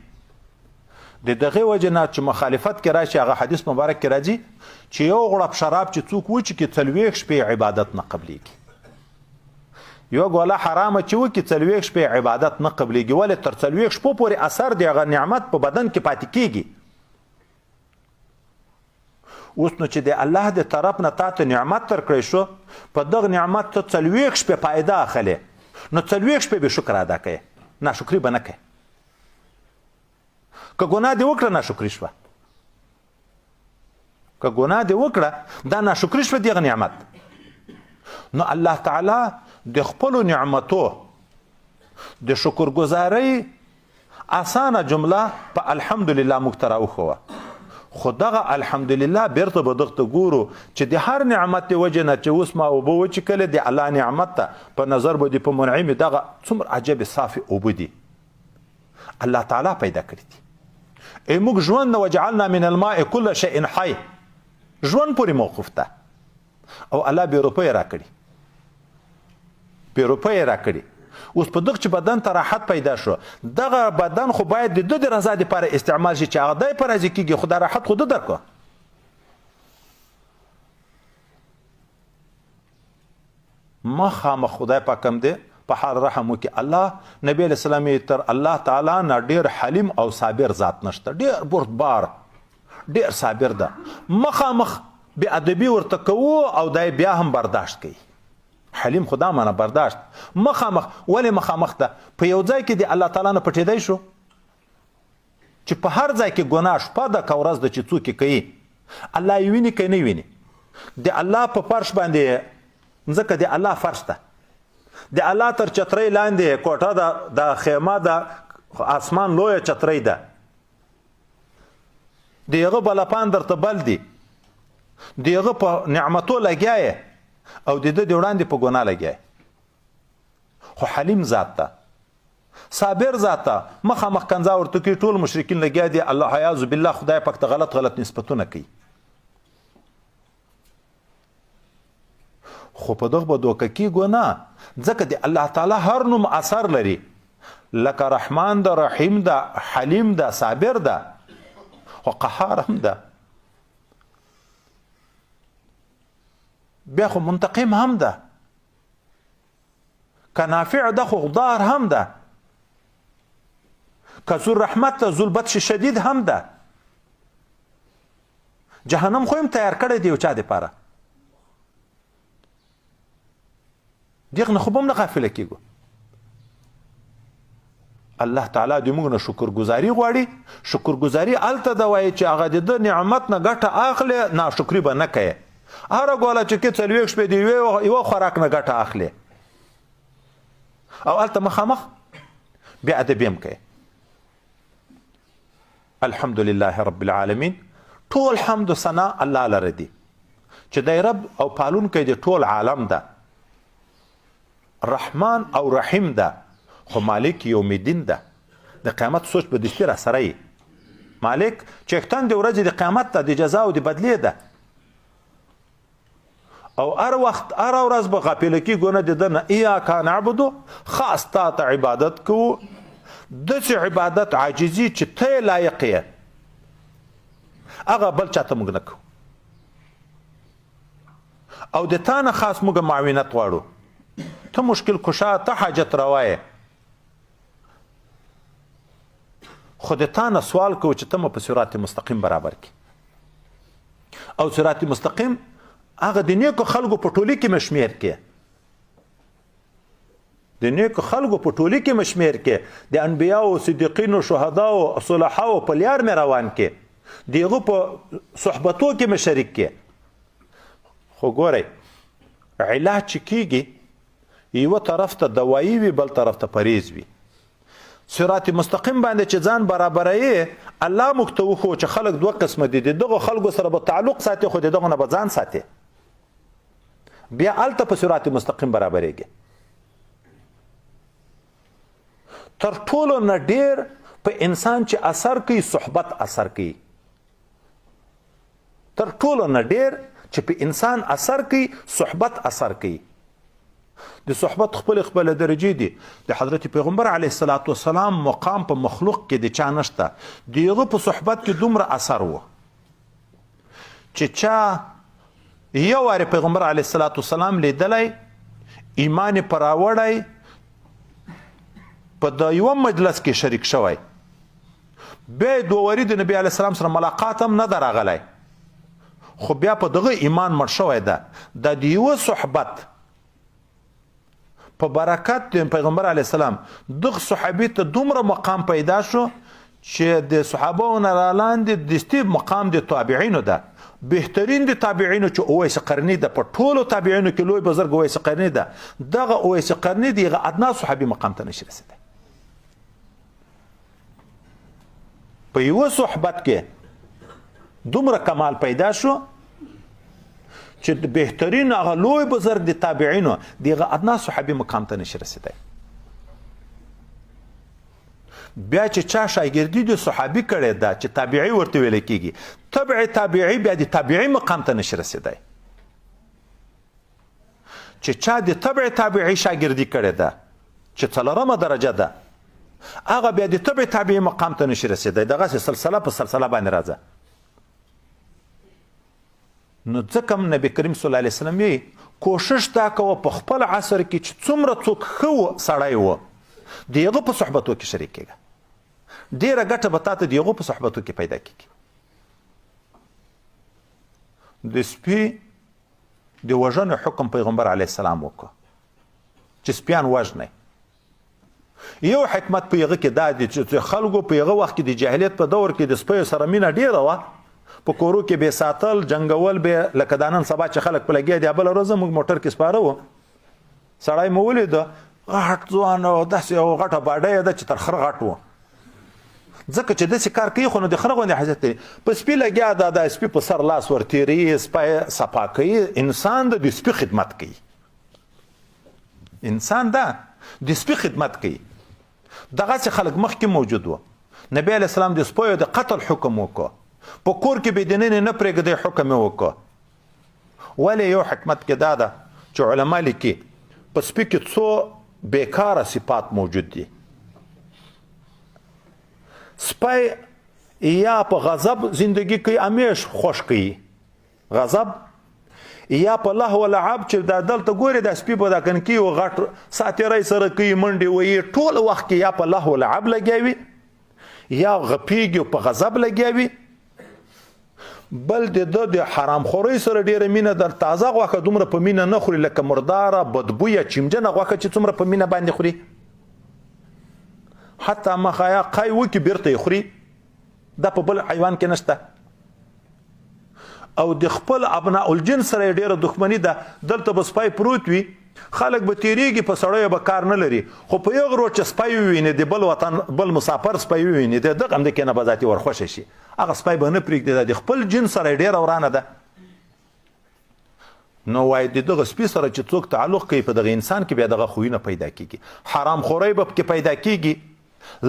د دغې وجې نه چې مخالفت کې راشي هغه حدیث مبارک کې راځي چې یو غړپ شراب چې څوک وچکي 40 شپې عبادت نه قبلیږي. یو ګوله حرامه چې وکړي 40 شپې عبادت نه قبلیږي ولې تر 40 شپو پورې اثر د هغه نعمت په بدن کې پاتې کېږي. اوس نو چې د الله د طرف نه تا ته نعمت درکړی شو په دغه نعمت ته 40 شپې فایده اخلې نو 40 شپې به شکر ادا کوې ناشکري به نه کوې. که ګناه دې وکړه ناشکري شوه که ګناه دې وکړه دا ناشکري شوه دغه نعمت. نو الله تعالی د خپلو نعمتو د شکرګزارۍ اسانه جمله په الحمدلله موږ ته راوښوه خو دغه الحمدلله بیرته به دغته ګورو چې د هر نعمت د وجې نه چې اوس ما اوبه وچکلې د الله نعمت ته په نظر به دې په منعمې دغه څومره عجبې صافې اوبه دي الله تعالی پیدا کړي دي. موږ ژوند نه وجعلنا من الماء كل شيء حي ژوند پورې موقوف ده او الله بې روپۍ راکړي بې روپۍ راکړي. اوس په دغه چې بدن ته راحت پیدا شو دغه بدن خو باید د ده د رضا دپاره استعمال شي چې هغه دی په راضي کېږي خو دا راحت خو ده درکړه. مخامخ خدای پاک هم دی په حال رحم وکړي. الله نبی علیه السلام تر الله تعالی نه ډېر حلیم او صابر ذات نشته ډېر بردبار ډېر صابر ده. مخامخ بې ادبي ورته کوو او دی بیا هم برداشت کوي. حلیم خدا معنی برداشت مخامخ ولې مخامخ ده په یو ځای کې د الله تعالی نه پټېدی شو چې په هر ځای کې ګناه شپه ده که ورځ ده چې څوک یې کوي الله یې ویني که نه ویني. د الله په فرش باندې ځکه د الله فرش ده د الله تر چترۍ لاندې کوټه ده د خیمه ده اسمان لویه چترۍ ده د هغه بلپان درته بل دي د هغه په نعمتو لګیا یې او د ده د وړاندې په ګناه لګیا خو حلیم ذات ته صابر ذات ته مخامخ کنځا ورته کوي ټول مشرکین لګیا دي الله عیاذ بالله خدای پاک ته غلط نسبتونه کوي. خو په دغه به دوکه کېږو نه ځکه د الله تعالی هر نوم اثر لري لکه رحمان ده رحیم ده حلیم ده صابر ده خو قهار هم ده بیا خو منتقم هم ده که نافع ده خو غدار هم ده که ذو رحمت ده ذو البطش شدید هم ده. جهنم خو هم تیار کړی دی یو چا دپاره دغه نه خو به هم نه غافله کېږو. الله تعالی د موږ نه شکرګزاري غواړي. شکرګزاري هلته ده وایي چې هغه د ده نعمت نه ګټه اخلي ناشکري به نه کوي. هره ګوله چې کې 40 شپې د یوه خوراک نه ګټه اخلي او هلته مخامخ بې ادبي هم کوي. الحمدلله رب العالمین ټول حمد و ثنا الله لره دي چې دی رب او پالونکی د ټول عالم ده رحمان او رحیم ده خو مالک یوم الدین ده د قیامت سوچ به دشتي را سره یي مالک چښتن د ورځې د قیامت ته د جزا او د بدلې ده او هر وخت هر ورځ به غافله کېږو نه د ده نه ایاک نعبدو خاص تا ته عبادت کوو داسې عبادت عاجزي چې ته یې لایق یې هغه بل چاته موږ نه کوو او د تا نه خاص موږ معاونت غواړو ته مشکل کشا ته حاجت روا یې خو د تا نه سوال کوو چې ته مو په صراط مستقیم برابر کړي او صراط مستقیم هغه د نیکو خلکو په ټولي کې مشمیر کې د نیکو خلکو په ټولي کې مشمیر کې د انبیاو صدیقینو شهداو صلحاو په لیار مې روان کې دغه په صحبتو کې مې شریک کې خو ګورئ علاج چې کېږي یوه طرف ته دوایي وي بل طرف ته پریز وي صراط مستقیم باندې چې ځان برابروي الله موږ ته وښو چې خلک دوه قسمه دي د دغو خلکو سره به تعلق ساتي خو د دغو نه به ځان ساتي بیا هلته په صراط مستقیم برابرېږي تر ټولو نه ډېر په انسان چې اثر کوي صحبت اثر کوي تر ټولو نه ډېر چې په انسان اثر کوي صحبت اثر کوي د صحبت خپل درجې دي د حضرت پیغمبر علیه الصلاة والسلام مقام په مخلوق کې د چا نشته د هغه په صحبت کې دومره اثر و چې چا یو وارې پیغمبر علیه الصلاة والسلام لیدلی ایمان یې په راوړی په د یوه مجلس کې شریک شوی بیا یې دوه واري د نبي علیه السلام سره ملاقات هم نه ده راغلی خو بیا په دغه ایمان مړ شوی ده دا د یوه صحبت په برکت د پیغمبر علیه السلام دغه صحابي ته دومره مقام پیدا شو چې د صحابهو نه رالاندې دستي مقام د تابعینو ده بهترین د تابعینو چې اویس قرني ده په ټولو تابعینو کې لوی بزرګ اویس قرني ده دغه اویس قرني دغه ادنا صحابي مقام ته نشي رسېدی په یوه صحبت کې دومره کمال پیدا شو چې بهترین هغه لوی بزرګ د تابعینو دغه ادنا صحابي مقام ته نشي رسېدی بیا چې چا شاګردي د صحابي کړې ده چې تابعي ورته ویل کېږي تبع تابعي بیا د تابعي مقام ته نشي رسېدی چې چا د تبع تابعي شاګردي کړې ده چې څلورمه درجه ده هغه بیا د تبع تابعي مقام ته نشي رسېدی دغسې سلسله په سلسله باندې راځه نو ځکه نبی کریم صلی الله علیه وسلم یې کوشش دا کوه په خپل عصر کې چې څومره څوک ښه سړی و د هغه په صحبتو کې شریک کېږه ډېره ګټه به تا ته د هغو په صحبتو کې پیدا کېږي د سپي د وژنې حکم پیغمبر علیه السلام وکړه چې سپیان وژنئ یو حکمت په هغه کې دا دی چې خلکو په هغه وخت کې د جاهلیت په دور کې د سپیو سره مینه ډېره وه په کورو کې به ساتل جنګول به لکه دا نن سبا چې خلک په لګیا دي بله ورځ موږ موټر کې سپاره وو سړی مو ولیده غټ ځوان او داسې یو غټه باډۍ ده چې تر خره غټ و ځکه چې داسې کار کوي خو نو د خره غوندې حیثیت لري په سپي لګیا ده د سپي په سر لاس ورتېروي سپی صفا کوي انسان د سپي خدمت کوي انسان ده د سپي خدمت کوي دغسې خلک مخکې موجود و نبی علیه السلام د سپیو د قتل حکم وکړو په کور کې به دننه نه پرېږدی حکم یې وکړه ولې یو حکمت کې دا ده چې علما لیکي په سپي کې څو بیکاره صفات موجود دي سپی یا په غضب زندگی کوي همیش خوش کوي غضب یا په لهو لعب چې دا دلته ګورې دا سپي به دا کنکي و غټ ساتیری سره کوي منډې وهي ټول وخت کې یا په لهو لعب لګیا وي یا غپیږي په غضب لګیا وي بل د حرام خورۍ سره ډیره مینه در تازه غوښه دومره په مینه نه خوري لکه مرداره بدبویه چمجنه غوښه چې څومره په مینه باندې خوري حتی مخایا قای وکي بیرته یې خوري دا په بل حیوان کې نشته او د خپل ابناء الجن سره یې ډیره دښمني ده دلته به سپی پروت وي خلک به تیریږي په سړیو به کار نه لري خو په یو غرو چې سپی وویني د بل وطن بل مسافر سپی وویني د دغه هم د کې نه به ذاتي ورخوښه شي هغه سپی به نه پرېږدي د خپل جن سره یې ډېره ورانه ده نو وایي د دغه سپي سره چې څوک تعلق کوي په دغه انسان کې بیا دغه خویونه پیدا کېږي حرام خورۍ به پکې پیدا کېږي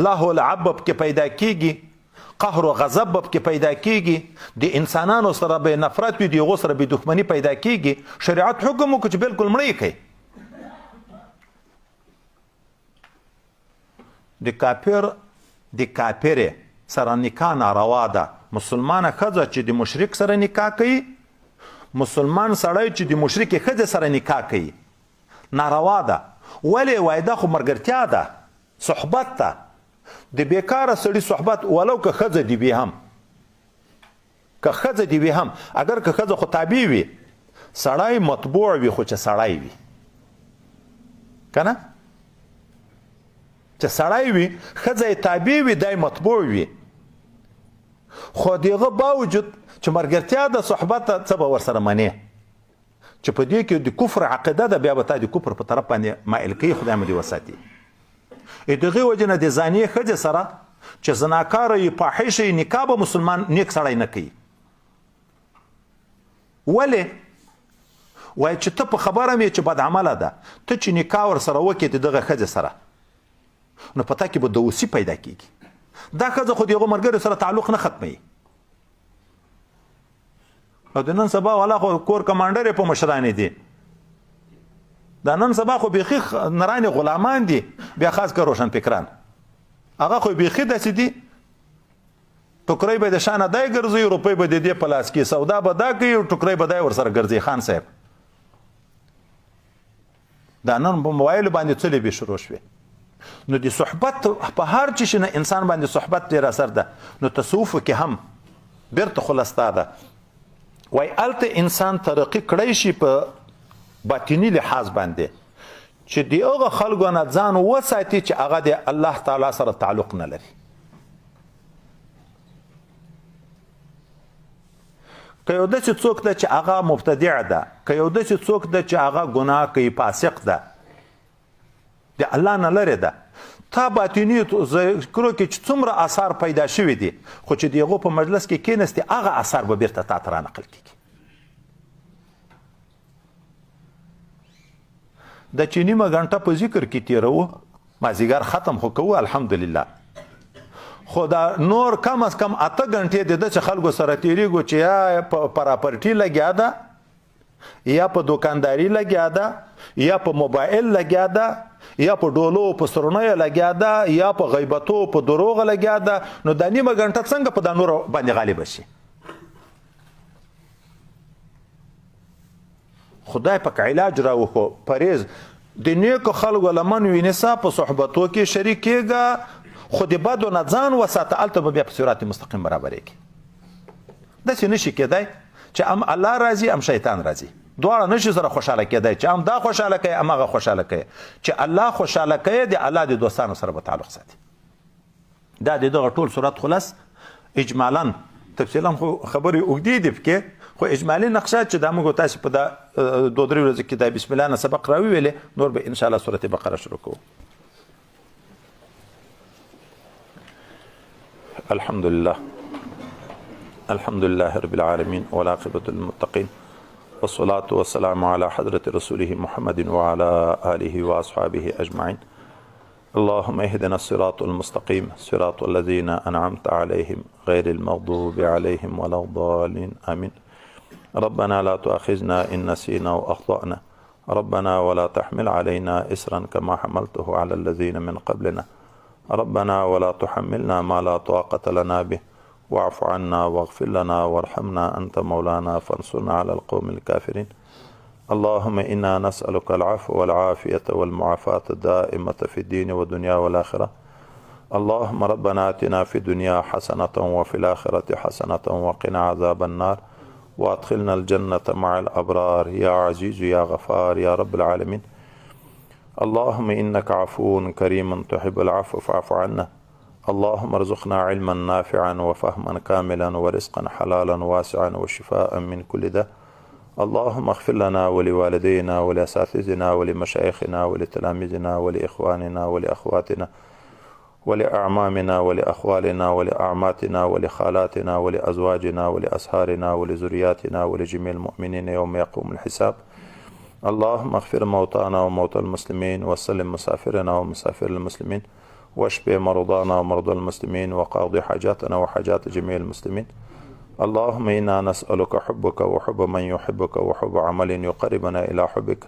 لهو لعب به پکې پیدا کېږي قهر او غضب به پکې پیدا کیږي، د انسانانو سره به نفرت وي، د هغو سره به دښمني پیدا کیږي. شریعت حکم وکړو چې بالکل مړه یې کوي. د کافرې سره نکاح ناروا ده. مسلمانه ښځه چې د مشرک سره نکاح کوي، مسلمان سړی چې د مشرکې ښځې سره نکاح کوي ناروا ده. ولې؟ وایي دا خو ملګرتیا ده، صحبت ده. د بیکاره سړي صحبت ولو که ښځه دي وي هم، که ښځه دي وي هم، اگر که ښځه خو تابع وي، سړی مطبوع وي خو چې سړی وي، که نه؟ چې سړی وي ښځه یې تابع وي، دی مطبوع وي. خو د هغه باوجود چې ملګرتیا د صحبت څه به ورسره منې چې په دې کې د کفر عقیده ده، بیا به تا د کفر په طرف باندې مایل کوي. خدای مو دې وساتي. د دغې وجې نه د زانیې ښځې سره چې زناکاره یې فاحشه یې نکاح به مسلمان نیک سړی نه کوي. ولې؟ وایي چې ته په خبره مې چې بدعمله ده، ته چې نکاح ورسره وکړې د دغه ښځې سره، نو په تا کې به دوسي پیدا کېږي. دا ښځه خو د هغو ملګرو سره تعلق نه ختموي. او د نن سبا والا خو کور کمانډر یې په مشرانې دي، دا نن سبا خو بیخي نرانې غلامان دي، بیا خاص که روشن فکران هغه خو بیخي داسې دي، ټوکرۍ به د شانه دی ګرځي، روپۍ به د دې په لاس کې، سودا به دا کوي، ټوکرۍ به دی ورسره ګرځي. خان صاحب دا نن په موبایل باندې څه لوبې شروع شوې. نو د صحبت په هر چی نه انسان باندې صحبت ډېر اثر ده. نو تصوف کې هم بیرته خلستا ده. وای الته انسان ترقی کړی شي په باطنی لحاظ باندې چې د هغه خلکو نه ځان وساتي چې هغه د الله تعالی سره تعلق نه لري. که یو داسې څوک ده چې هغه مبتدع ده، که یو داسې څوک ده چې هغه ګناه کوي، فاسق ده، د الله نه لرې ده، تا باطني ذکرو کې چې څومره آثار پیدا شوي دي، خو چې د هغو په مجلس کې کېنستې هغه آثار به بیرته تا ته رانقل کېږي. د چې نیمه ګنټه په ذکر کې تېروو، مازدیګر ختم خو کوو الحمدلله، خو دا نور کم از کم 8 غنټې د داسې خلکو سره تېرېږو چې یا په پراپرټي لګیا ده، یا په دوکانداري لګیا ده، یا په موبایل لګیا ده، یا په ډولو په سرونیو لګیا ده، یا په غیبتو په دروغ لګیا ده. نو دا نیمه ګنټه څنګه په دا نور باندې غالب شي؟ خدای پاک علاج راوښو، پرهیز د نیکو خلکو لمن ونیسه، په صحبتو کې شریک کېږه، خو د بدو نه ځان وساته، هلته به بیا په صراط مستقیم برابرېږي. داسې نشي کېدی چې هم الله راځي هم شیطان راځي، دواړه نشي سره خوشحاله کېدی چې هم دا خوشحاله کوي هم هغه خوشحاله کوي. چې الله خوشحاله کوي د الله د دوستانو سره به تعلق ساتي. دا د دغه ټول صورت خلاص اجمالا، تفصیلا خو خبرې اوږدې دي پکې، خو اجمالي نقشه چې دا موږ تاسو په دا 2-3 ورځې کې د بسم الله نه سبق راوویلې، نور به ان شاء الله سورة بقره شروع کوو. الحمد لله رب العالمين والعاقبة للمتقين والصلاة والسلام على حضرة رسوله محمد وعلى آله وأصحابه أجمعين. اللهم اهدنا الصراط المستقيم صراط الذين أنعمت عليهم غير المغضوب عليهم ولا الضالين آمين. ربنا لا تؤاخذنا إن نسينا وأخطأنا، ربنا ولا تحمل علينا إسرا كما حملته على الذين من قبلنا، ربنا ولا تحملنا ما لا طاقة لنا به، واعف عنا واغفر لنا وارحمنا أنت مولانا فانصرنا على القوم الكافرين. اللهم إنا نسألك العفو والعافية والمعافاة الدائمة في الدين والدنيا والآخرة. اللهم ربنا آتنا في الدنيا حسنة وفي الآخرة حسنة وقنا عذاب النار وادخلنا الجنة مع الأبرار يا عزيز يا غفار يا رب العالمين. اللهم إنك عفو كريم تحب العفو فاعف عنا. اللهم ارزقنا علما نافعا وفهما كاملا ورزقا حلالا واسعا وشفاء من كل داء. اللهم اغفر لنا ولوالدينا ولأساتذتنا ولمشايخنا ولتلاميذنا ولإخواننا ولأخواتنا ولأعمامنا ولأخوالنا ولأعماتنا ولخالاتنا ولأزواجنا ولأصهارنا ولزرياتنا ولجميع المؤمنين يوم يقوم الحساب. اللهم اغفر موتانا وموتى المسلمين وسلم مسافرنا ومسافر المسلمين واشف مرضانا ومرضى المسلمين وقاضي حاجاتنا وحاجات جميع المسلمين. اللهم إنا نسألك حبك وحب من يحبك وحب عمل يقربنا إلى حبك.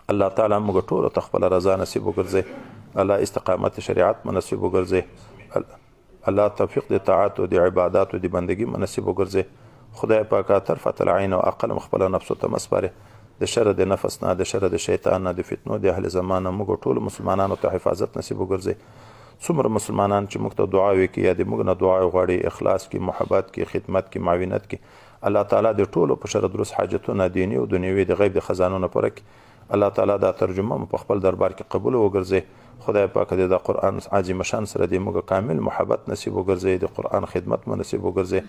الله تعالی موږ ټول ته خپل رضا نصیب وګرځي. الله استقامت شریعت منصیب وګرځي. الله توفیق د طاعت او د عبادت او د بندگی منصیب وګرځي. خدای پاک طرفه العين او عقل خپل نفس ته مسپاره د شر د نفس نه، د شر د شیطان نه، د فتنو د اهل زمانه موږ ټول مسلمانانو ته حفاظت نصیب وګرځي. څومره مسلمانان چې موږ ته دعا وکړي یا د موږ نه دعا غواړي، اخلاص کې، محبت کې، خدمت کې، معاونت کې، الله تعالی د ټولو په شر درست حاجتونه دینی او دنیوي د غیب د خزانونو پوره کړي. الله تعالی دا ترجمه په خپل دربار کې قبول وګرځي. خدای پاک د قرآن عظیم شان سره د موږ کامل محبت نصیب وګرځي، د قرآن خدمت مو نصیب وګرځي.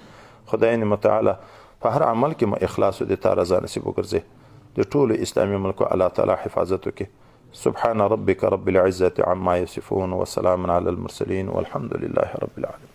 خدای متعالی په هر عمل کې مو اخلاص او د تا رضا نصیب وګرځي. د ټولو اسلامي ملکو الله تعالی حفاظت وکړي. سبحان ربك رب العزة عما يصفون وسلام على المرسلين والحمد لله رب العالمين.